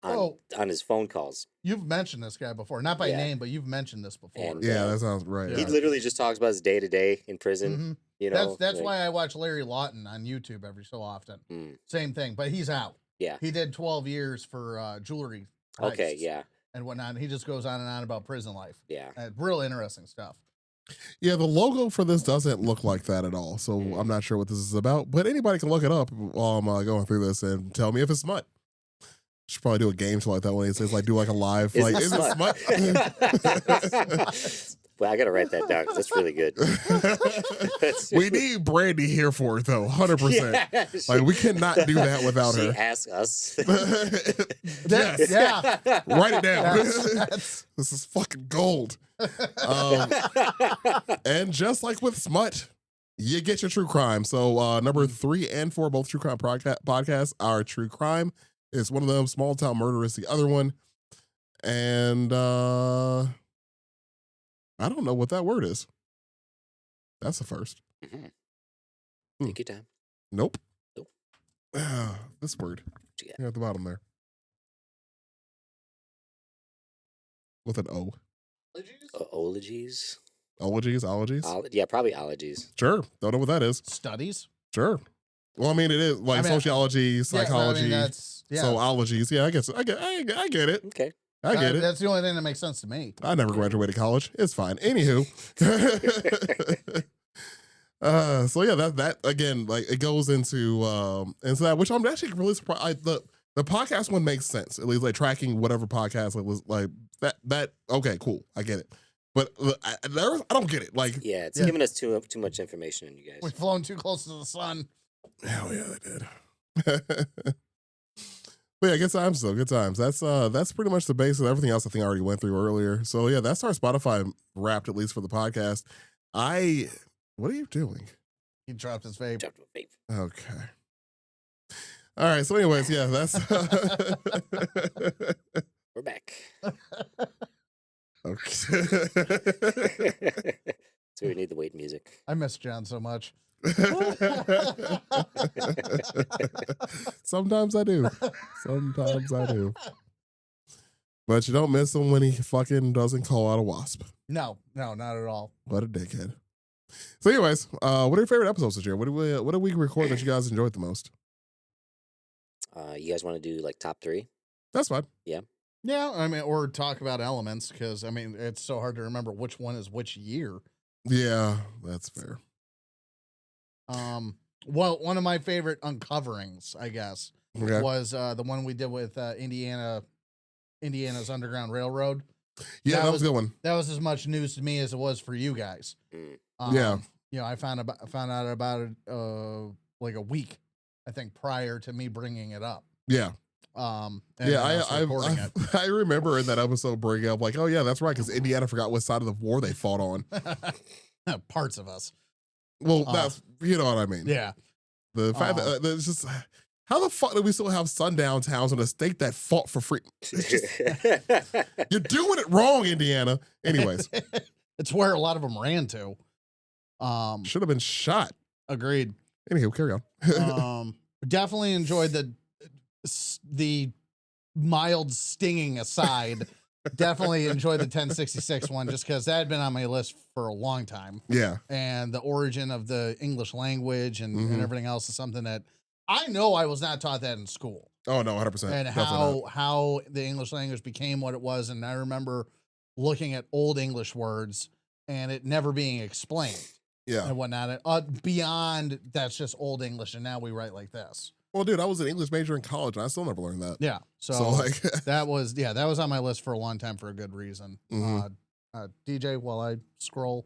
on his phone calls. You've mentioned this guy before, not by Yeah. name, but you've mentioned this before. And Yeah, that sounds right. he literally just talks about his day to day in prison. Mhm. You know, That's like, why I watch Larry Lawton on YouTube every so often. Mm. Same thing, but he's out. Yeah. He did 12 years for jewelry. Okay, heists yeah, And whatnot. He just goes on and on about prison life. yeah. Real interesting stuff. Yeah, the logo for this doesn't look like that at all. So I'm not sure what this is about, but anybody can look it up while I'm going through this and tell me if it's smut. Should probably do a game show like that when it says like do like a live Is like it is it smut? Well, I got to write that down because that's really good. We need Brandy here for it though, 100%. Yeah, Like we cannot do that without she her. asked us. Yes. Yeah. Write it down. That's- This is fucking gold. And just like with smut, you get your true crime. So number 3 and 4, both true crime podcasts are true crime. It's one of them. Small Town Murder is the other one. And I don't know what that word is. That's the first. Take your time. Nope. Nope. This word. you got? Here at the bottom there. With an O. Ologies. Ologies? Yeah, probably ologies. Sure. Don't know what that is. Studies. Sure. Well, I mean, it is like I mean, sociology, psychology. that's So ologies. Yeah, I guess I get it. Okay. I get it. That's the only thing that makes sense to me. I never graduated college. It's fine. Anywho. So yeah, that again, like it goes into that, which I'm actually really surprised. The podcast one makes sense. At least like tracking whatever podcast it was like that. Okay, cool. I get it. But I don't get it. Like, Yeah, it's Yeah. giving us too much information on you guys. We've flown too close to the sun. hell yeah, they did. But yeah, good times though. Good times. That's pretty much the base of everything else I think I already went through earlier. So yeah, that's our Spotify wrapped, at least for the podcast. What are you doing? He dropped his vape. Dropped a vape. Okay. All right. So, anyways, yeah, that's We're back. okay. So we need the wait music. I miss John so much. Sometimes I do. But you don't miss him when he fucking doesn't call out a wasp. No, not at all. What a dickhead. So, anyways, what are your favorite episodes this year? What do we record that you guys enjoyed the most? You guys want to do like top 3? That's fine. Yeah, I mean, or talk about elements because I mean, it's so hard to remember which one is which year. Yeah, that's fair. Well, one of my favorite uncoverings, I guess, Okay. was the one we did with Indiana's Underground Railroad. Yeah, that that was was- a good one. That was as much news to me as it was for you guys. Mm. Yeah. You know, I found out about it like a week, I think, prior to me bringing it up. Yeah. And Yeah, then us recording it. I remember in that episode bringing up like, oh yeah, that's right, because Indiana forgot what side of the war they fought on. Parts of us. Well, that's you know what I mean. Yeah. The fact that it's just how the fuck do we still have sundown towns in a state that fought for free? It's just, you're doing it wrong, Indiana. Anyways, It's where a lot of them ran to. should have been shot. Agreed. Anywho, carry on. Definitely enjoyed the mild stinging aside definitely enjoy the 1066 one just because that had been on my list for a long time. Yeah. And the origin of the English language and Mhm. everything else is something that I know I was not taught that in school. Oh no, 100%. And Definitely not. how the English language became what it was. And I remember looking at old English words and it never being explained Yeah. and whatnot. Beyond that's just old English, and now we write like this. Well, dude, I was an English major in college, and I still never learned that. Yeah. So, So like, that was on my list for a long time for a good reason. Mhm. DJ, while I scroll.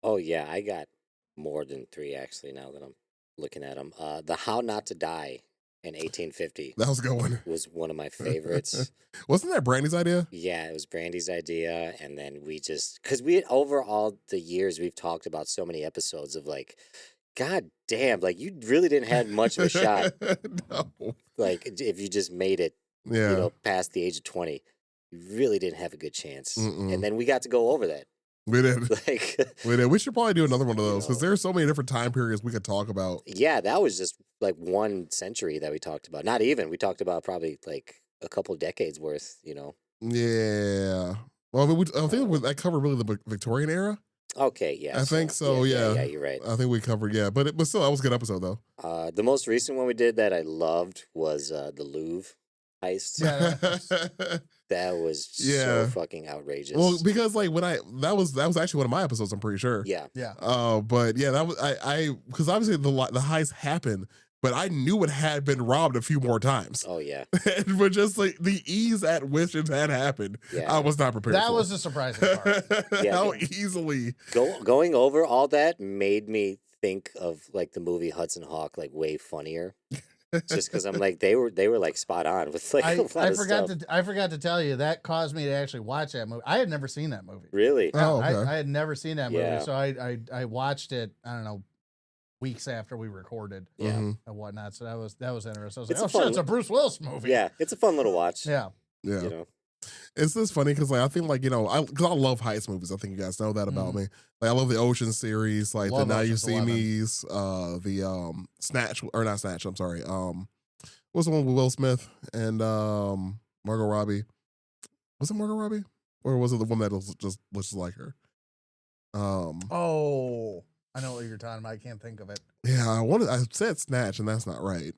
Oh yeah, I got more than 3 actually. Now that I'm looking at them, the How Not to Die in 1850 that was a good one. was one of my favorites. Wasn't that Brandy's idea? Yeah, it was Brandy's idea, and then we just because we over all the years we've talked about so many episodes of like, God damn, like you really didn't have much of a shot. No. Like if you just made it, Yeah. you know, past the age of 20, you really didn't have a good chance. Mm-mm. And then we got to go over that. We did. Like, We did. We should probably do another one of those because know. there's so many different time periods we could talk about. yeah, that was just like 1 century that we talked about. Not even. We talked about probably like a couple decades worth, you know. Yeah. Well, I mean, I think that covered really the Victorian era. Okay, yeah. I think so. Yeah. Yeah, you're right. I think we covered. Yeah, but still, that was a good episode though. The most recent one we did that I loved was the Louvre heist. Yeah. That was Yeah. so fucking outrageous. Well, because like when that was actually one of my episodes. I'm pretty sure. yeah. Yeah. But yeah, that was I because obviously the heist happened, but I knew it had been robbed a few more times. Oh yeah. But just like the ease at which it had happened, Yeah. I was not prepared. That for. was the surprising part. Yeah, How yeah. easily. Going over all that made me think of like the movie Hudson Hawk like way funnier. Just because I'm like they were like spot on with like a lot I of forgot stuff. I forgot to tell you that caused me to actually watch that movie. I had never seen that movie. Really? Oh, okay. I had never seen that movie, Yeah. so I watched it. I don't know, weeks after we recorded Yeah. Mhm. and whatnot. So that was interesting. I was It's like, a oh shit, fun- it's a Bruce Willis movie. Yeah, it's a fun little watch. Yeah. Yeah. You know. It's just funny because like I think like because I love heist movies. I think you guys know that about me. Like I love the Ocean series, like Love the Now You Ocean's See 11. Me's, the Snatch or not Snatch. I'm sorry. What's the one with Will Smith and Margot Robbie? Was it Margot Robbie or was it the one that looks just like her? Oh, I know what you're talking about. I can't think of it. Yeah, I said Snatch and that's not right.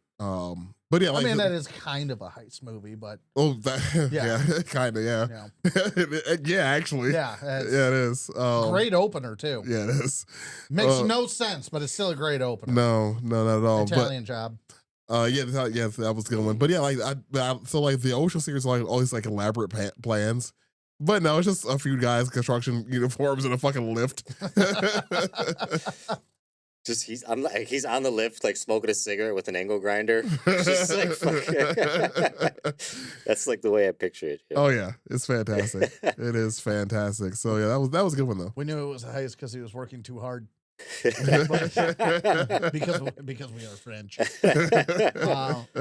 But yeah, like I mean, that is kind of a heist movie, but that Yeah. yeah, kind of yeah. Yeah, actually. Yeah, Yeah, it's it is. great opener too. Yeah, it is. Makes no sense, but it's still a great opener. No, not at all. Italian Job. Yeah, that was a good one. But yeah, like so like the Ocean series, like all these like elaborate plans. But no, it's just a few guys, construction uniforms, and a fucking lift. Just he's on the lift like smoking a cigarette with an angle grinder. Just like fucking- That's like the way I picture it. you know? Oh yeah, it's fantastic. It is fantastic. So yeah, that was a good one though. We knew it was a heist because he was working too hard. because we are French.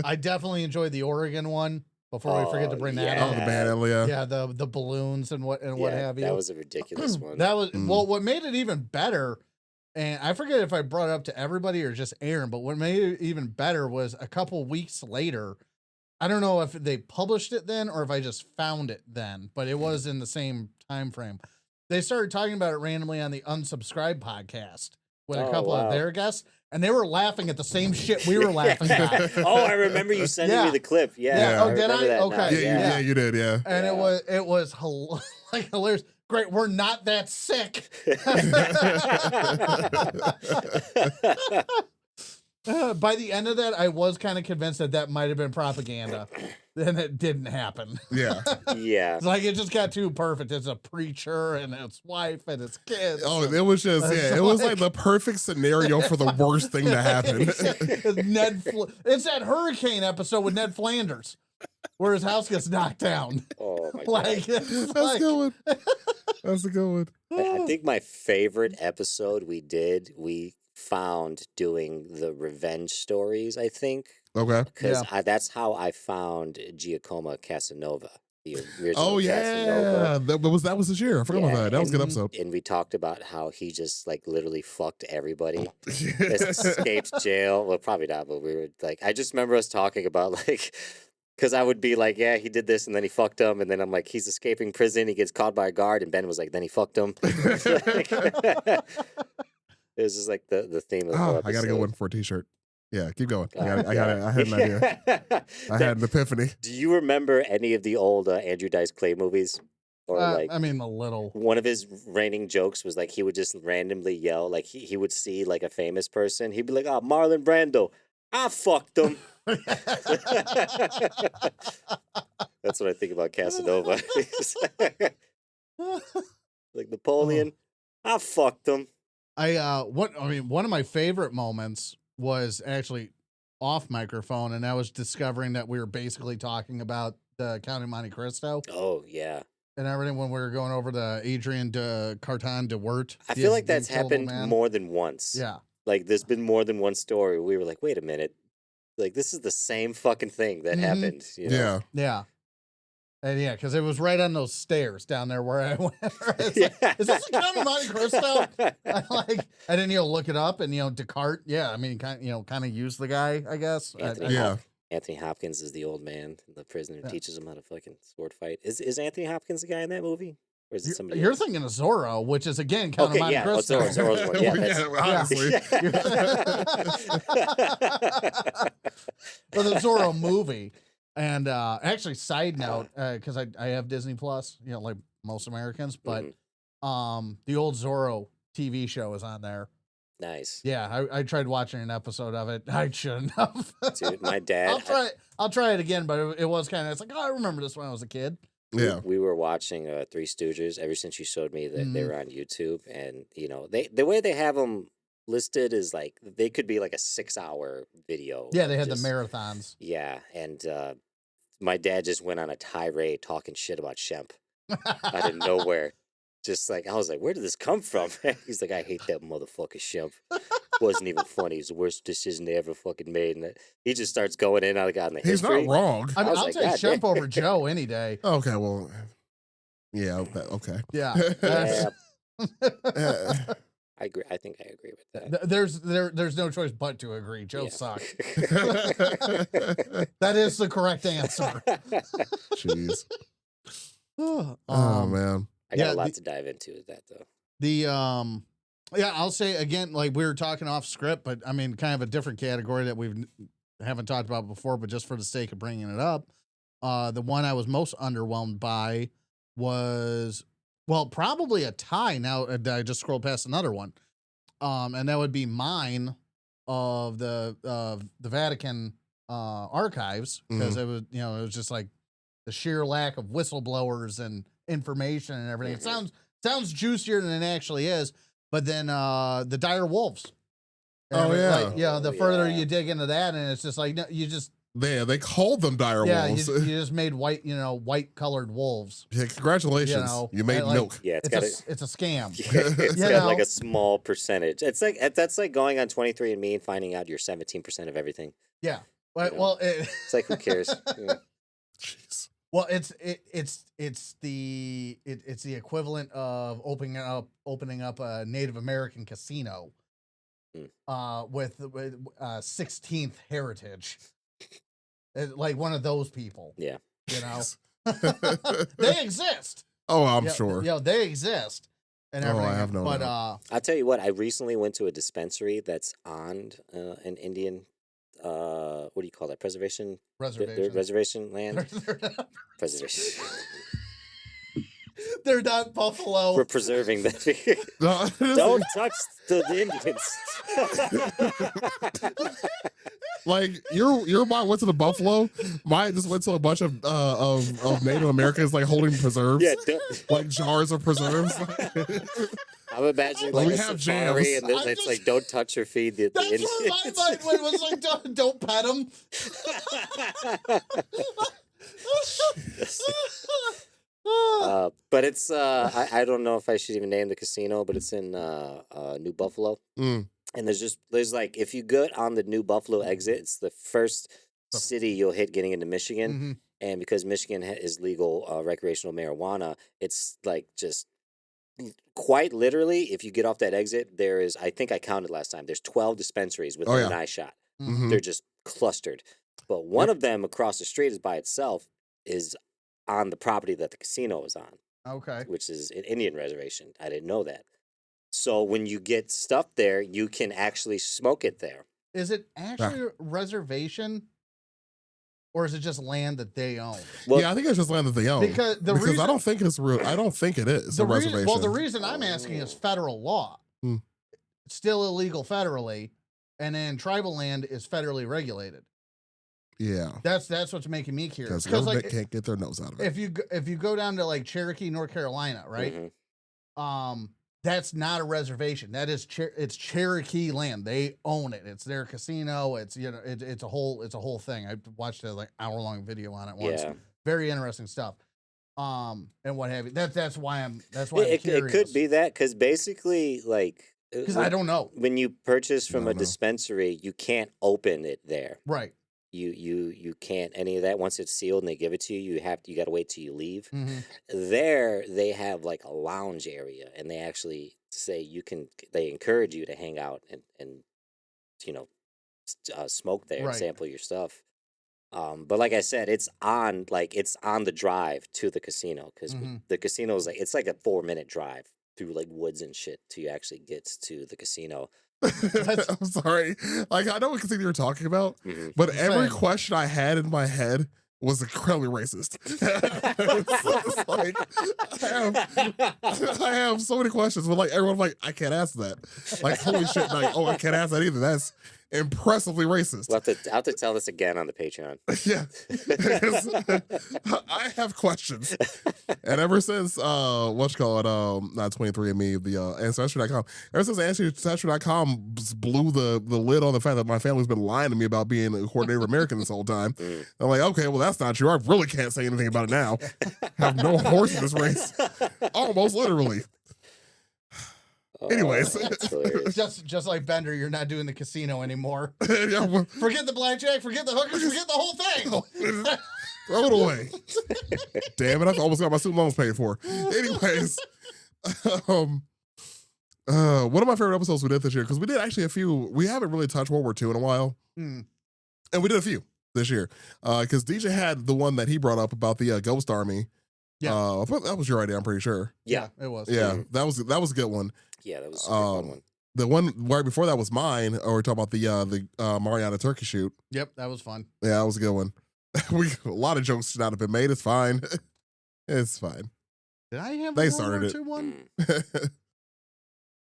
I definitely enjoyed the Oregon one. Before we forget to bring that Oh, up. the band, yeah. Yeah, the balloons and what have you. That was a ridiculous one. That was Mm. well. What made it even better, and I forget if I brought it up to everybody or just Aaron, but what made it even better was a couple weeks later. I don't know if they published it then or if I just found it then, but it was in the same time frame. They started talking about it randomly on the Unsubscribe podcast with a Oh, couple of wow. their guests, and they were laughing at the same shit we were laughing at. Oh, I remember you sending Yeah. me the clip. Yeah. Yeah. Oh, did remember I? that now, Okay. Yeah, you did, yeah. And Yeah. it was like hilarious. Great, we're not that sick. By the end of that, I was kind of convinced that might have been propaganda. Then it didn't happen. Yeah. Yeah. It's like it just got too perfect. It's a preacher and his wife and his kids. Oh, it was just it was like the perfect scenario for the worst thing to happen. It's that hurricane episode with Ned Flanders, where his house gets knocked down. Oh my god. Like it's That's like, a good one. That's a good one. I think my favorite episode we found doing the revenge stories, I think. Okay. Because that's how I found Giacomo Casanova. The original Oh Casanova. yeah, that was this year. I forgot about that. That was a good episode. And we talked about how he just like literally fucked everybody. Escaped jail. Well, probably not, but we were like, I just remember us talking about like Because I would be like, yeah, he did this, and then he fucked him, and then I'm like, he's escaping prison, he gets caught by a guard, and Ben was like, then he fucked him. It was just like the theme of the whole I gotta go episode. one for a t-shirt. Yeah, keep going. I had an idea. I had an epiphany. Do you remember any of the old Andrew Dice Clay movies? Or like, I mean, a little. one of his reigning jokes was like he would just randomly yell, like he would see like a famous person, he'd be like, "Oh, Marlon Brando, I fucked him." That's what I think about Casanova. Like Napoleon, I fucked him. One of my favorite moments was actually off microphone, and I was discovering that we were basically talking about the Count of Monte Cristo Oh yeah, and everything when we were going over to Adrian de Carton de Wirt. I feel like the that's Incredible happened Man. more than once. Yeah. Like there's been more than one story. We were like, wait a minute, like this is the same fucking thing that Mhm. happened. You know? Yeah. Yeah. And yeah, because it was right on those stairs down there where I went. It's like, is this the Count of Monte Cristo? I didn't look it up, and Descartes. Yeah, I mean, kind of use the guy, I guess. Anthony, Yeah. Anthony Hopkins is the old man in the prison who Yeah. teaches him how to fucking sword fight. Is Anthony Hopkins the guy in that movie, or is it somebody? You're else? thinking of Zorro, which is again Count Okay, of Monte yeah, Cristo. Zorro's one. Yeah, honestly. For the Zorro movie. And actually, side note, because I have Disney Plus, like most Americans, but the old Zorro TV show is on there. Nice. Yeah, I tried watching an episode of it. I shouldn't have. Dude, my dad. I'll try it again, but it was kind of. It's like, oh, I remember this when I was a kid. Yeah. We were watching Three Stooges ever since you showed me that they Mhm. were on YouTube, and the way they have them listed is like they could be like a 6-hour video. Yeah, of they had just- the marathons. Yeah, and my dad just went on a tirade talking shit about Shemp out of nowhere. Just like I was like, where did this come from? He's like, I hate that motherfucker Shemp. Wasn't even funny. It's the worst decision they ever fucking made. And he just starts going in on the He's history. not wrong. I mean, was I'll like, take God Shemp damn. over Joe any day. Okay, well, yeah, okay. Yeah. Yeah, Uh, I agree. I think I agree with that. There's no choice but to agree. Joe Yeah. sucks. That is the correct answer. Jeez. Oh Um, man. I got Yeah, a lot the- to dive into with that though. Yeah, I'll say again, like we were talking off script, but I mean, kind of a different category that haven't talked about before, but just for the sake of bringing it up, the one I was most underwhelmed by was, well, probably a tie. Now I just scrolled past another one, and that would be mine of the Vatican archives, because it was it was just like the sheer lack of whistleblowers and information and everything. It sounds juicier than it actually is. But then the dire wolves. Oh, yeah. Like, the further you dig into that, and it's just like no, you just They called them dire wolves. you just made white colored wolves. Yeah, congratulations. You made like- milk. Yeah, it's It's a scam. it's You got like know? a small percentage. It's like that's like going on 23andMe and finding out you're 17% of everything. Yeah. But, Yeah. well, It's like who cares? Yeah. Jeez. well, it's the equivalent of opening up a Native American casino, with 16th heritage, like one of those people. Yeah. You know, they exist. Oh, I'm Yeah, sure. Yeah, they exist. And Oh, I everything. have no But doubt. I'll tell you what. I recently went to a dispensary that's on an Indian. What do you call that? Preservation. reservation. Reservation land. Preservation. They're not buffalo. We're preserving that. No, Don't touch the Indians. like your mom went to the Buffalo. Mine just went to a bunch of Native Americans like holding preserves. Yeah, Like jars of preserves. I'm imagining Well, like we a have safari, jams. and then I'm it's just- like, don't touch or feed the That's Indians. what my mind went, was like, don't pet them. But it's I don't know if I should even name the casino, but it's in New Buffalo. Mm. And there's like if you go on the New Buffalo exit, it's the first city you'll hit getting into Michigan. Mhm. And because Michigan is legal recreational marijuana, it's like just quite literally, if you get off that exit, there is, I think I counted last time, there's 12 dispensaries within yeah. an eye shot. Mhm. They're just clustered. But one of them across the street is by itself, is on the property that the casino is on, Okay. which is an Indian reservation. I didn't know that. So when you get stuff there, you can actually smoke it there. Is it actually a reservation, or is it just land that they own? Well, Yeah, I think it's just land that they own. Because the because reason, I don't think it's real. I don't think it is a reservation. Well, the reason I'm asking is federal law. Hmm. It's still illegal federally, and then tribal land is federally regulated. Yeah, That's what's making me curious. because the government like, can't get their nose out of it. if you go down to like Cherokee, North Carolina, right? mhm. That's not a reservation. That is it's Cherokee land. They own it. It's their casino. It's it's a whole thing. I watched a like hour-long video on it once. Yeah. Very interesting stuff. And what have you. That's why I'm It curious. could be that because basically, like, because I don't know. when you purchase from don't a know. dispensary, you can't open it there. Right. You can't any of that. Once it's sealed and they give it to you, you got to wait till you leave. Mhm. There they have like a lounge area, and they actually say they encourage you to hang out and smoke there Right. and sample your stuff. But like I said, it's on the drive to the casino because Mhm. the casino is it's like a 4-minute drive through like woods and shit till you actually get to the casino. I'm sorry. Like, I know what casino you're talking about, Mhm. but every Same. question I had in my head was incredibly racist. It's like, I have so many questions, but like everyone's like, I can't ask that. Like, holy shit, like, oh, I can't ask that either. That's impressively racist. I'll have to tell this again on the Patreon. Yeah. I have questions. And ever since not 23andMe, the Ancestry.com, ever since Ancestry.com blew the lid on the fact that my family's been lying to me about being a coordinated American this whole time, I'm like, okay, well, that's not true. I really can't say anything about it now. I have no horse in this race. Almost literally. Anyways. That's hilarious. Just like Bender, you're not doing the casino anymore. Yeah, well, Forget the blackjack. Forget the hookers. Forget the whole thing. throw it away. Damn it, I almost got my student loans paid for. Anyways, one of my favorite episodes we did this year, because we did actually a few, we haven't really touched World War II in a while. Hmm. And we did a few this year. Because DJ had the one that he brought up about the Ghost Army. Yeah. I thought that was your idea, I'm pretty sure. Yeah. It was. Yeah, that was a good one. Yeah, that was a super fun Um, one. The one right before that was mine, or we're talking about the Mariana turkey shoot. Yep, that was fun. Yeah, that was a good one. A lot of jokes should not have been made. It's fine. It's fine. Did I have They a started World it. War II one? Mm.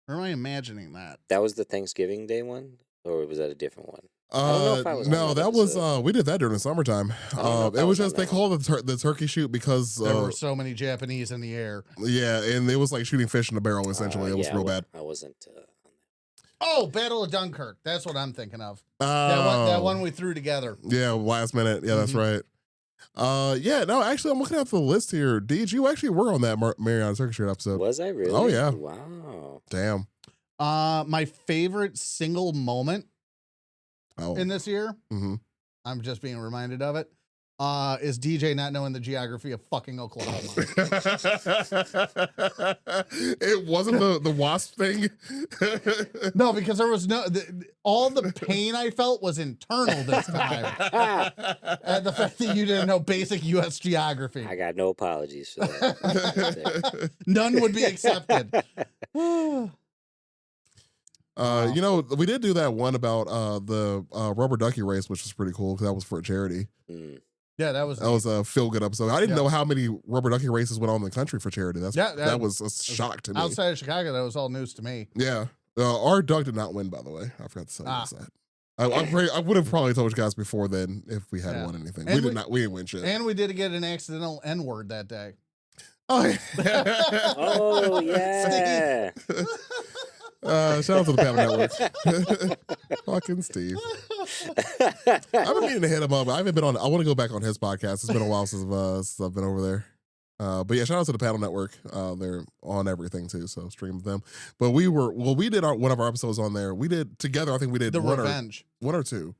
Or am I imagining that? That was the Thanksgiving Day one, or was that a different one? don't know if I was on No, that that was episode. we did that during the summertime. I don't know if I It was was on just they that called it the turkey shoot because There were so many Japanese in the air. yeah, and it was like shooting fish in a barrel essentially. It was Yeah, real bad. I wasn't. Oh, Battle of Dunkirk. That's what I'm thinking of. Oh, That one we threw together. Yeah, last minute. Yeah, that's right. Yeah, no, actually, I'm looking at the list here. Deej, you actually were on that Mariana turkey shoot episode. Was I really? Oh, yeah. Wow. Damn. My favorite single moment Oh. in this year, hmm I'm just being reminded of it, is DJ not knowing the geography of fucking Oklahoma. It wasn't the wasp thing. No, because there was all the pain I felt was internal this time. And the fact that you didn't know basic U.S. geography. I got no apologies for that. None would be accepted. You know, we did do that one about the rubber ducky race, which was pretty cool because that was for a charity. Mm. Yeah, that was A feel good episode. I didn't Yeah. know how many rubber ducky races went on in the country for charity. Yeah, that was a shock to me. outside of Chicago. That was all news to me. Yeah, our Doug did not win, by the way. I forgot to say Ah. that. I would have probably told you guys before then if we had Yeah. won anything. And We didn't win shit. And we did get an accidental N word that day. Oh yeah. Oh yeah. Shout out to the Panel Network. Fucking Steve. I've been meaning to hit him up. I haven't been on. I want to go back on his podcast. It's been a while since I've been over there. But yeah, shout out to the Panel Network. They're on everything too, so stream with them. But we did one of our episodes on there. We did together. I think we did The one Revenge. one or two.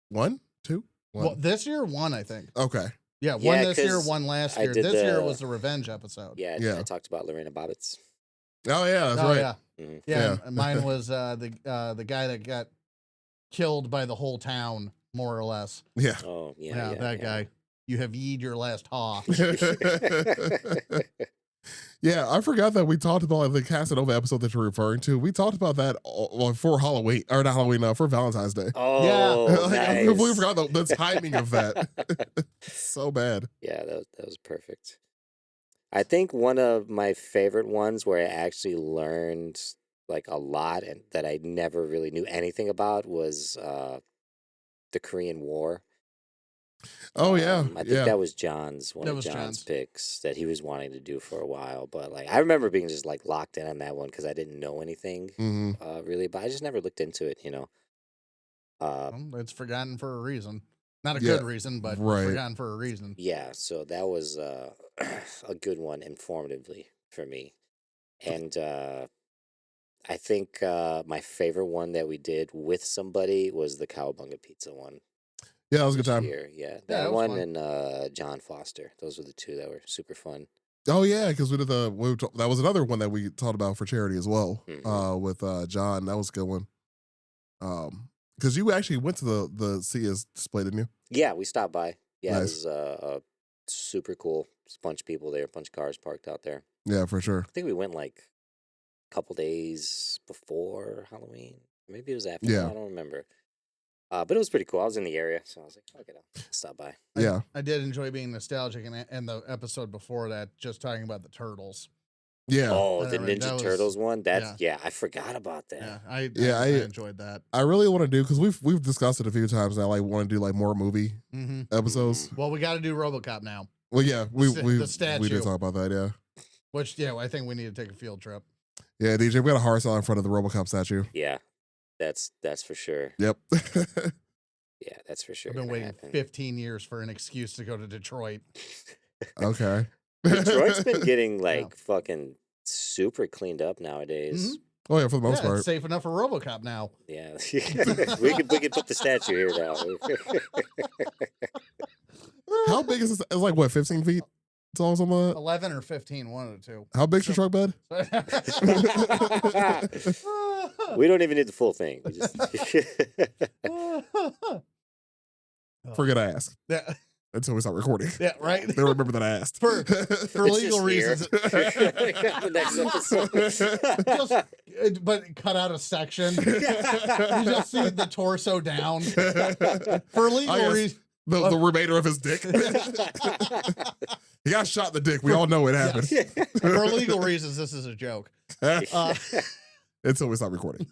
One, two, one. Well, this year, one, I think. Okay. Yeah, one Yeah, this year, 'cause one last I year. did This year the- was the Revenge episode. Yeah, Yeah. I talked about Lorena Bobbitt's. Oh yeah, that's Oh, right. yeah. Mhm. Yeah, Yeah. and mine was the guy that got killed by the whole town more or less. Yeah. Oh Yeah, that guy. You have yeed your last haw. Yeah, I forgot that we talked about the Casanova episode that you're referring to. We talked about that for Halloween, or not Halloween, for Valentine's Day. Oh, Like, I nice. completely forgot the timing of that. So bad. Yeah, that was perfect. I think one of my favorite ones where I actually learned like a lot and that I never really knew anything about was the Korean War. Oh yeah, I think yeah. that was one That of was John's John's. picks that he was wanting to do for a while. But like, I remember being just like locked in on that one because I didn't know anything hmm really, but I just never looked into it. Well, it's forgotten for a reason. Not a Yeah, good reason, but right. forgotten for a reason. Yeah, so that was a good one, informatively for me, and I think my favorite one that we did with somebody was the Cowabunga Pizza one. Yeah, that was a good this time. year. Yeah, Yeah, that that was one fun. and John Foster. Those were the two that were super fun. Oh yeah, because we did that was another one that we talked about for charity as well. Mhm. With John, that was a good one. Because you actually went to the CS display, didn't you? Yeah, we stopped by. Yeah, Nice. it was super cool. There's a bunch of people there, a bunch of cars parked out there. Yeah, for sure. I think we went like a couple days before Halloween. Maybe it was after. Yeah. I don't remember. But it was pretty cool. I was in the area, so I was like, "Fuck it, I'll stop by." Yeah. I did enjoy being nostalgic, and the episode before that, just talking about the turtles. Yeah. Oh, I the remember Ninja that was- Turtles one. That's yeah. yeah, I forgot about that. Yeah, I I enjoyed that. I really want to do because we've discussed it a few times now. Like, want to do like more movie hmm episodes. Well, we got to do RoboCop now, Well, yeah, we the statue. we did talk about that. Yeah, which I think we need to take a field trip. yeah. DJ, we got a hard sell in front of the RoboCop statue. Yeah, that's for sure. Yep. Yeah, that's for sure. I've been gonna waiting happen. 15 years for an excuse to go to Detroit. Okay. Detroit's been getting like fucking super cleaned up nowadays. Mhm. Oh yeah, for the most Yeah, part. it's safe enough for RoboCop now. Yeah, we could put the statue here now. How big is this? It's like what, 15 feet tall, something like that? 11 or 15, one of the two. How big's your truck bed? We don't even need the full thing. We just Forget I asked yeah, until we start recording. yeah, right. They remember that I asked. For It's legal just here. reasons. The next episode. But cut out a section. You just see the torso down. For legal guess reasons. the remainder of his dick. He got shot in the dick. We all know it happened. For legal reasons, this is a joke. Until we start recording.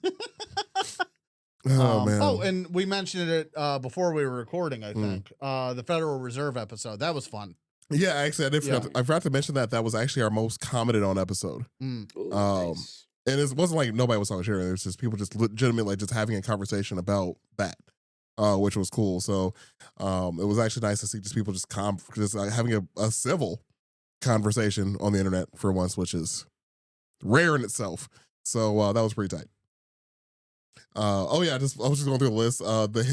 Oh man. Oh, and we mentioned it before we were recording, I think. The Federal Reserve episode. That was fun. Yeah, actually, I did forget. Yeah. I forgot to mention that was actually our most commented on episode. Mm. Ooh, Nice. And it wasn't like nobody was talking shit. It was just people just legitimately like just having a conversation about that, which was cool. So it was actually nice to see just people just having a civil conversation on the internet for once, which is rare in itself. So that was pretty tight. Oh yeah, I was just going through the list. The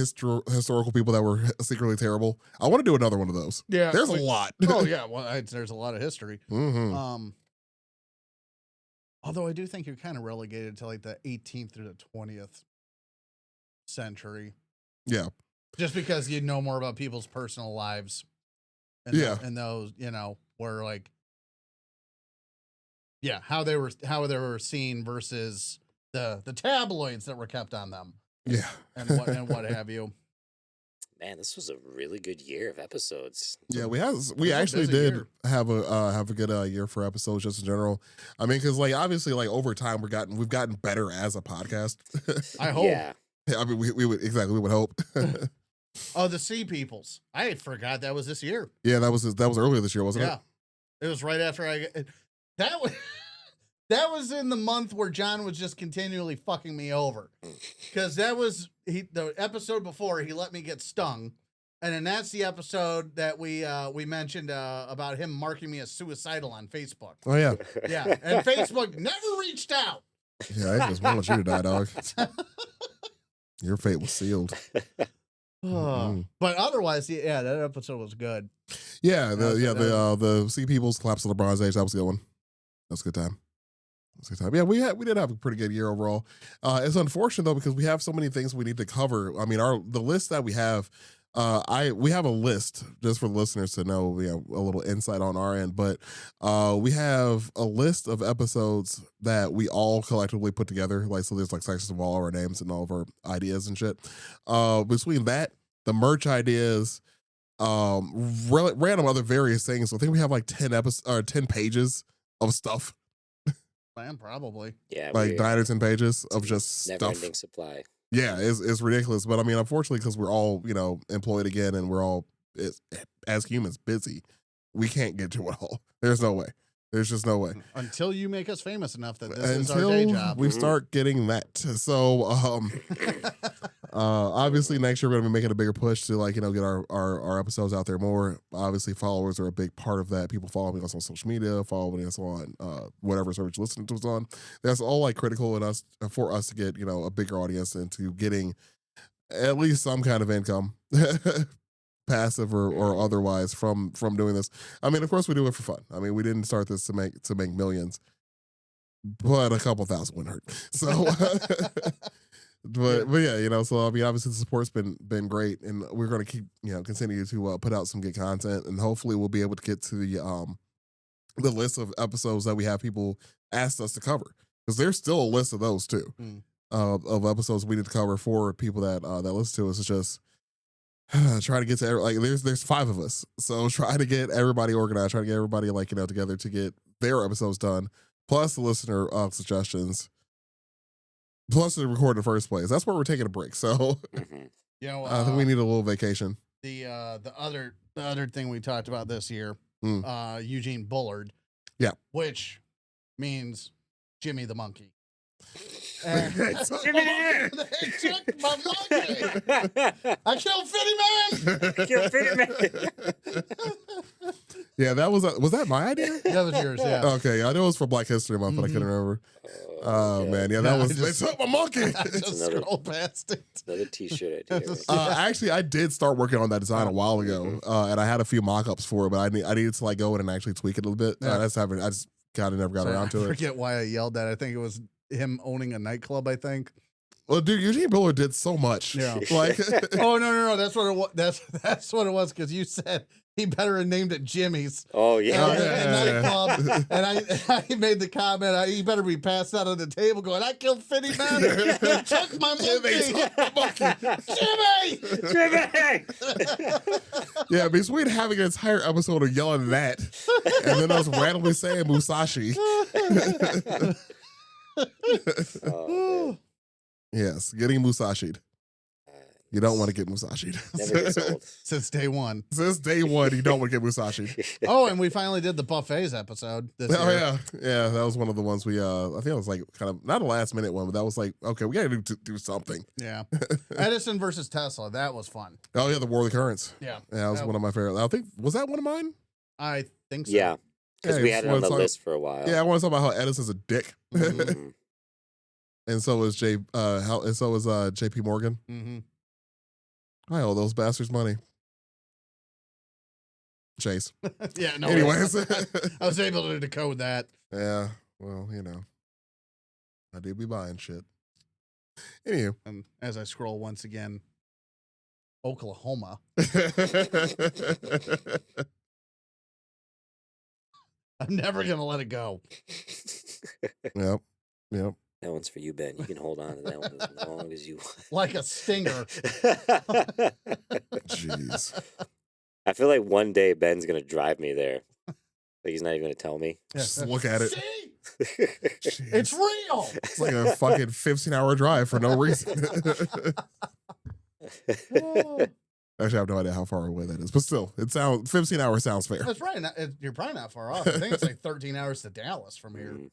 historical people that were secretly terrible. I want to do another one of those. Yeah. There's a lot. Oh, yeah. Well, there's a lot of history. Mm-hmm. Although I do think you're kind of relegated to like the 18th through the 20th century. Yeah. Just because you know more about people's personal lives. And Yeah. And those, were like, yeah, how they were seen versus the tabloids that were kept on them. Yeah. And what have you. Man, this was a really good year of episodes. Yeah, we was a actually busy did year. have a good year for episodes just in general. I mean, because like obviously like over time we've gotten better as a podcast. I hope. Yeah. I mean, we would hope. Oh, the Sea Peoples. I forgot that was this year. Yeah, that was earlier this year, wasn't Yeah. It was right after that was that was in the month where John was just continually fucking me over. Because that was the episode before he let me get stung. And then that's the episode that we mentioned about him marking me as suicidal on Facebook. Oh yeah, Yeah. And Facebook never reached out. yeah. I just want you to die, dog. Your fate was sealed. Mhm. But otherwise, yeah, that episode was good. Yeah, That was- the Sea People's Collapse of the Bronze Age. That was a good one. That was a good time. Yeah, we did have a pretty good year overall. It's unfortunate though because we have so many things we need to cover. I mean, the list that we have, we have a list just for the listeners to know. We have a little insight on our end, but we have a list of episodes that we all collectively put together. Like, so there's like sections of all our names and all of our ideas and shit. Between that, the merch ideas, random other various things. So I think we have like 10 pages of stuff. Man, probably. Yeah, Like 9 or 10 pages of just never-ending stuff. supply. Yeah, it's ridiculous. But I mean, unfortunately, because we're all, employed again and we're all, as humans, busy, we can't get to it all. There's no way. There's just no way. Until you make us famous enough that this is our day job. We start getting that. So, obviously next year we're going to be making a bigger push to get our episodes out there more. Obviously followers are a big part of that. People following us on social media, following us on whatever service you're listening to us on. That's all critical for us to get, a bigger audience and to getting at least some kind of income. Passive or otherwise from doing this. I mean, of course we do it for fun. I mean, we didn't start this to make millions, but a couple thousand wouldn't hurt. So but yeah, so I mean, obviously the support's been great, and we're going to keep continue to put out some good content, and hopefully we'll be able to get to the list of episodes that we have people asked us to cover, because there's still a list of those too. Of episodes we need to cover for people that listen to us. It's just try to get to there's 5 of us, so try to get everybody organized, try to get everybody together to get their episodes done, plus the listener suggestions, plus the record in the first place. That's why we're taking a break. So I think we need a little vacation. The other thing we talked about this year, Eugene Bullard, which means Jimmy the monkey. And Jimmy! They took my monkey! I killed Fitty Man! Yeah, was that my idea? That was yours, yeah. Okay, I know it was for Black History Month, but I couldn't remember. Oh man, they took my monkey. I just scrolled past it. Another t-shirt idea. Actually, I did start working on that design a while ago, and I had a few mock-ups for it, but I needed to go in and actually tweak it a little bit. Yeah. I just kind of never got around to it. I forget why I yelled that. I think it was him owning a nightclub, I think. Well, dude, Eugene Bullard did so much. Yeah. Oh no. That's what it was. That's what it was, because you said he better have named it Jimmy's. Oh yeah. Nightclub. And I made the comment, he better be passed out on the table going, I killed Fitty Man. They took my monkey. Jimmy! Yeah, between having an entire episode of yelling that and then us randomly saying Musashi. Oh, yes, getting Musashi'd. You don't want to get Musashi'd. never gets old. Since day one. Since day one, you don't want to get Musashi'd. Oh, and we finally did the buffets episode this year. Yeah, that was one of the ones we I think it was kind of not a last minute one, but that was okay, we gotta do something. Yeah. Edison versus Tesla, that was fun. Oh yeah, the War of the Currents. Yeah. That was one of my favorite. I think, was that one of mine? I think so. Yeah, because we had it on the talk- list for a while. Yeah, I want to talk about how Edison's a dick. Mhm. And so is JP Morgan. Mm-hmm. I owe those bastards money. Chase. Yeah, no. Anyways. I was able to decode that. Yeah, well, I did be buying shit. Anywho. And as I scroll once again, Oklahoma. I'm never going to let it go. Yep. That one's for you, Ben. You can hold on to that one as long as you want. Like a stinger. Jeez. I feel like one day Ben's gonna drive me there. Like he's not even gonna tell me. Just look at it. See? Jeez. It's real. It's like a fucking 15-hour drive for no reason. Actually, I have no idea how far away that is, but still, 15 hours sounds fair. That's right. You're probably not far off. I think it's like 13 hours to Dallas from here. Mm.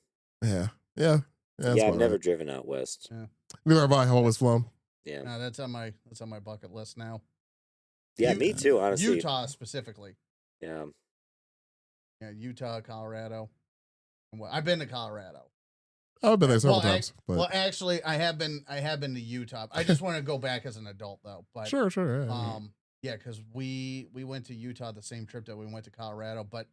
Yeah. Yeah, I've never driven out west. Neither have I. I've always flown. Yeah. No, that's on my bucket list now. Yeah, me too, honestly. Utah specifically. Yeah. Yeah, Utah, Colorado. I've been to Colorado. I've been there several times. But Well, actually, I have been to Utah. I just want to go back as an adult though. But sure. Yeah, because we went to Utah the same trip that we went to Colorado, but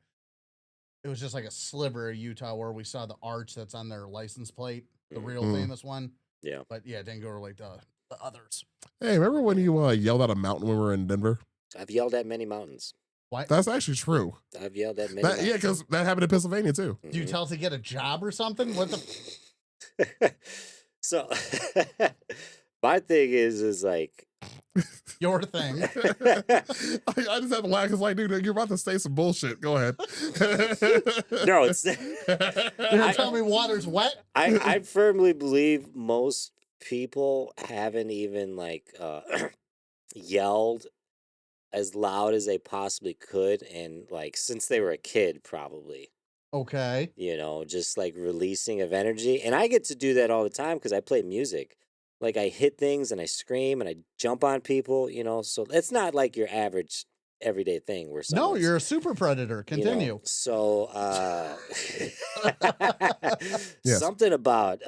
it was just like a sliver of Utah where we saw the arch that's on their license plate, the real Mhm. famous one. Yeah. But yeah, it didn't go to like the others. Hey, remember when you yelled at a mountain when we were in Denver? I've yelled at many mountains. What? That's actually true. I've yelled at many. That, yeah, because that happened in Pennsylvania too. Do you tell to get a job or something? What the? So, my thing is like. Your thing. I just had to laugh because, like, dude, you're about to say some bullshit. Go ahead. No, it's. You're gonna tell me water's wet? I firmly believe most people haven't even like yelled as loud as they possibly could, and like since they were a kid, probably. Okay. You know, just like releasing of energy, and I get to do that all the time because I play music. Like I hit things and I scream and I jump on people. You know, so it's not like your average everyday thing where No, someone's, you're a super predator. you know, Continue. so Yes. something about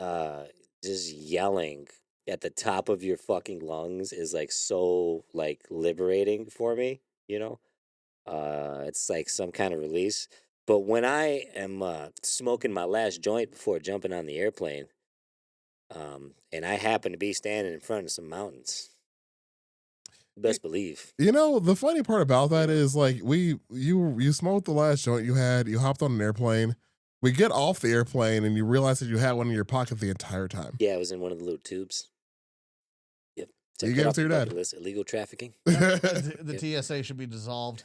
just yelling at the top of your fucking lungs is like so like liberating for me, you know. It's like some kind of release. But when I am smoking my last joint before jumping on the airplane, and I happen to be standing in front of some mountains, best believe. You know, the funny part about that is like you smoked the last joint you had, you hopped on an airplane. We get off the airplane and you realize that you had one in your pocket the entire time. Yeah, I was in one of the little tubes. Yep. You Check gave that it off to your the dad. bucket list. Illegal trafficking. The TSA should be dissolved.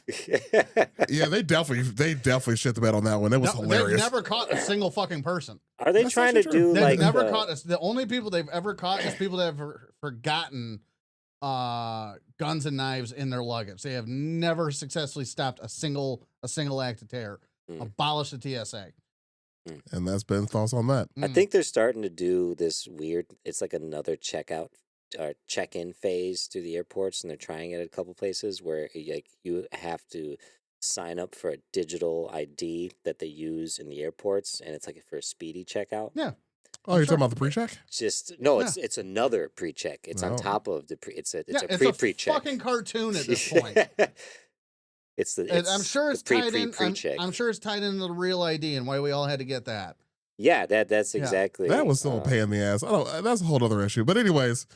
Yeah, they definitely shit the bed on that one. That was No, hilarious. they've never caught a single fucking person. Are they That's trying to actually true. do They've like never the- caught us. The only people they've ever caught is people that have forgotten guns and knives in their luggage. They have never successfully stopped a single act of terror. Mm. Abolish the TSA. And that's Ben's thoughts on that. I Mm. think they're starting to do this weird. It's like another checkout or check-in phase through the airports, and they're trying it at a couple places where like you have to sign up for a digital ID that they use in the airports, and it's like for a speedy checkout. Yeah. Oh, you're Sure. talking about the pre-check? Just no, it's another pre-check. It's on Oh. top of the pre. It's a Yeah, pre-check. fucking cartoon at this point. It's the. And It's I'm sure it's the tied in. pre-check. I'm sure it's tied into the real ID and why we all had to get that. Yeah, that's Yeah. exactly. That was still a pain in the ass. I don't. That's a whole other issue. But anyways,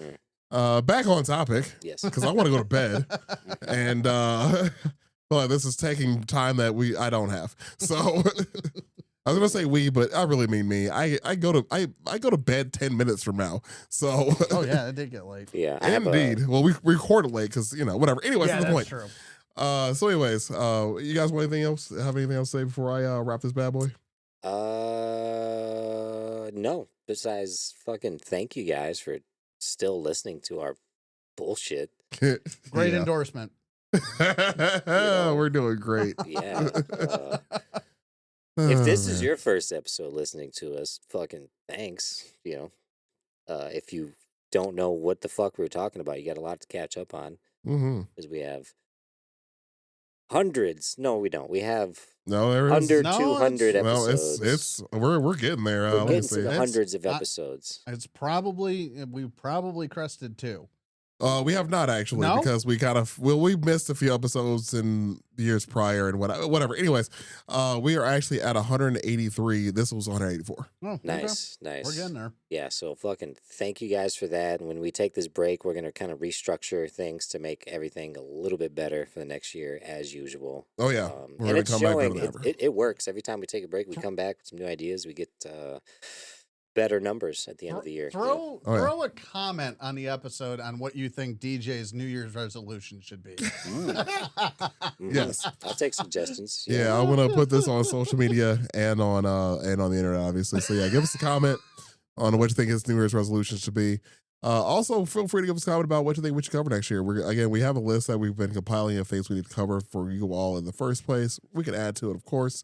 Mm. back on topic Yes. because I want to go to bed, and but this is taking time that I don't have. So I was gonna say we, but I really mean me. I go to bed 10 minutes from now. So Oh yeah, it did get late. Yeah, I have indeed. Well, we recorded late because whatever. Anyways, Yeah, that's the that's point. true. So anyways, you guys want anything else? Have anything else to say before I wrap this bad boy? No. Besides, fucking thank you guys for still listening to our bullshit. Great Yeah. endorsement. We're doing great. Yeah. If this Oh, is man. your first episode listening to us, fucking thanks. If you don't know what the fuck we were talking about, you got a lot to catch up on Mhm. because we have hundreds. No, we don't. We have No, there is. under No, 200 Well, episodes. it's we're getting there. We're Let me getting to see. the It's- hundreds of I- episodes. We probably crested 2. We have not actually No? because we we missed a few episodes in years prior and whatever. Anyways, we are actually at 183. This was 184. Oh, okay. Nice, nice. We're getting there. Yeah, so fucking thank you guys for that. And when we take this break, we're gonna kind of restructure things to make everything a little bit better for the next year, as usual. Oh yeah, And we're gonna it's come back better showing. than ever. It works every time we take a break. We come back with some new ideas. We get better numbers at the end of the year. you know? Oh, yeah. Throw a comment on the episode on what you think DJ's New Year's resolution should be. Mhm. Yes. I'll take suggestions. Yeah, I'm gonna put this on social media and on the internet, obviously. So yeah, give us a comment on what you think his New Year's resolution should be. Also, feel free to give us a comment about what you think we should cover next year. We have a list that we've been compiling of things we need to cover for you all in the first place. We can add to it, of course.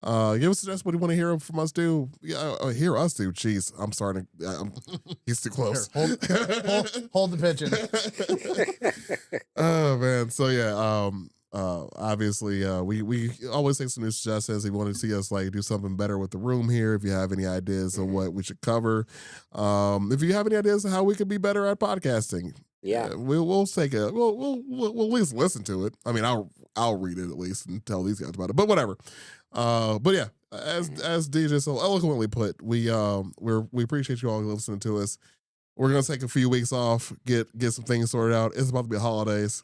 Give us a suggestion what you want to hear from us do. Yeah, hear us do. Jeez, I'm starting. He's too close. Here, hold the pigeon. Oh man, so yeah, obviously, we always take some new suggestions. If you want to see us like do something better with the room here, if you have any ideas of what we should cover, if you have any ideas of how we could be better at podcasting, Yeah. We'll take a we'll at least listen to it. I mean, I'll read it at least and tell these guys about it. But whatever. But yeah, as DJ so eloquently put, we appreciate you all listening to us. We're gonna take a few weeks off, get some things sorted out. It's about to be holidays,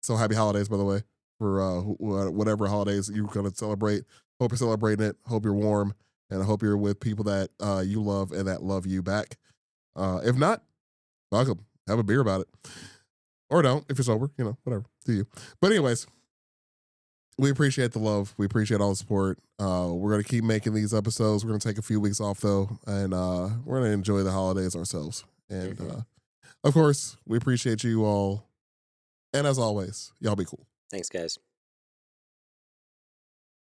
so happy holidays, by the way, for whatever holidays you're gonna celebrate. Hope you're celebrating it. Hope you're warm, and I hope you're with people that you love and that love you back. If not, welcome. Have a beer about it, or don't if you're sober. Whatever. Do you? But anyways, we appreciate the love. We appreciate all the support. We're gonna keep making these episodes. We're gonna take a few weeks off though, and we're gonna enjoy the holidays ourselves. And of course, we appreciate you all. And as always, y'all be cool. Thanks, guys.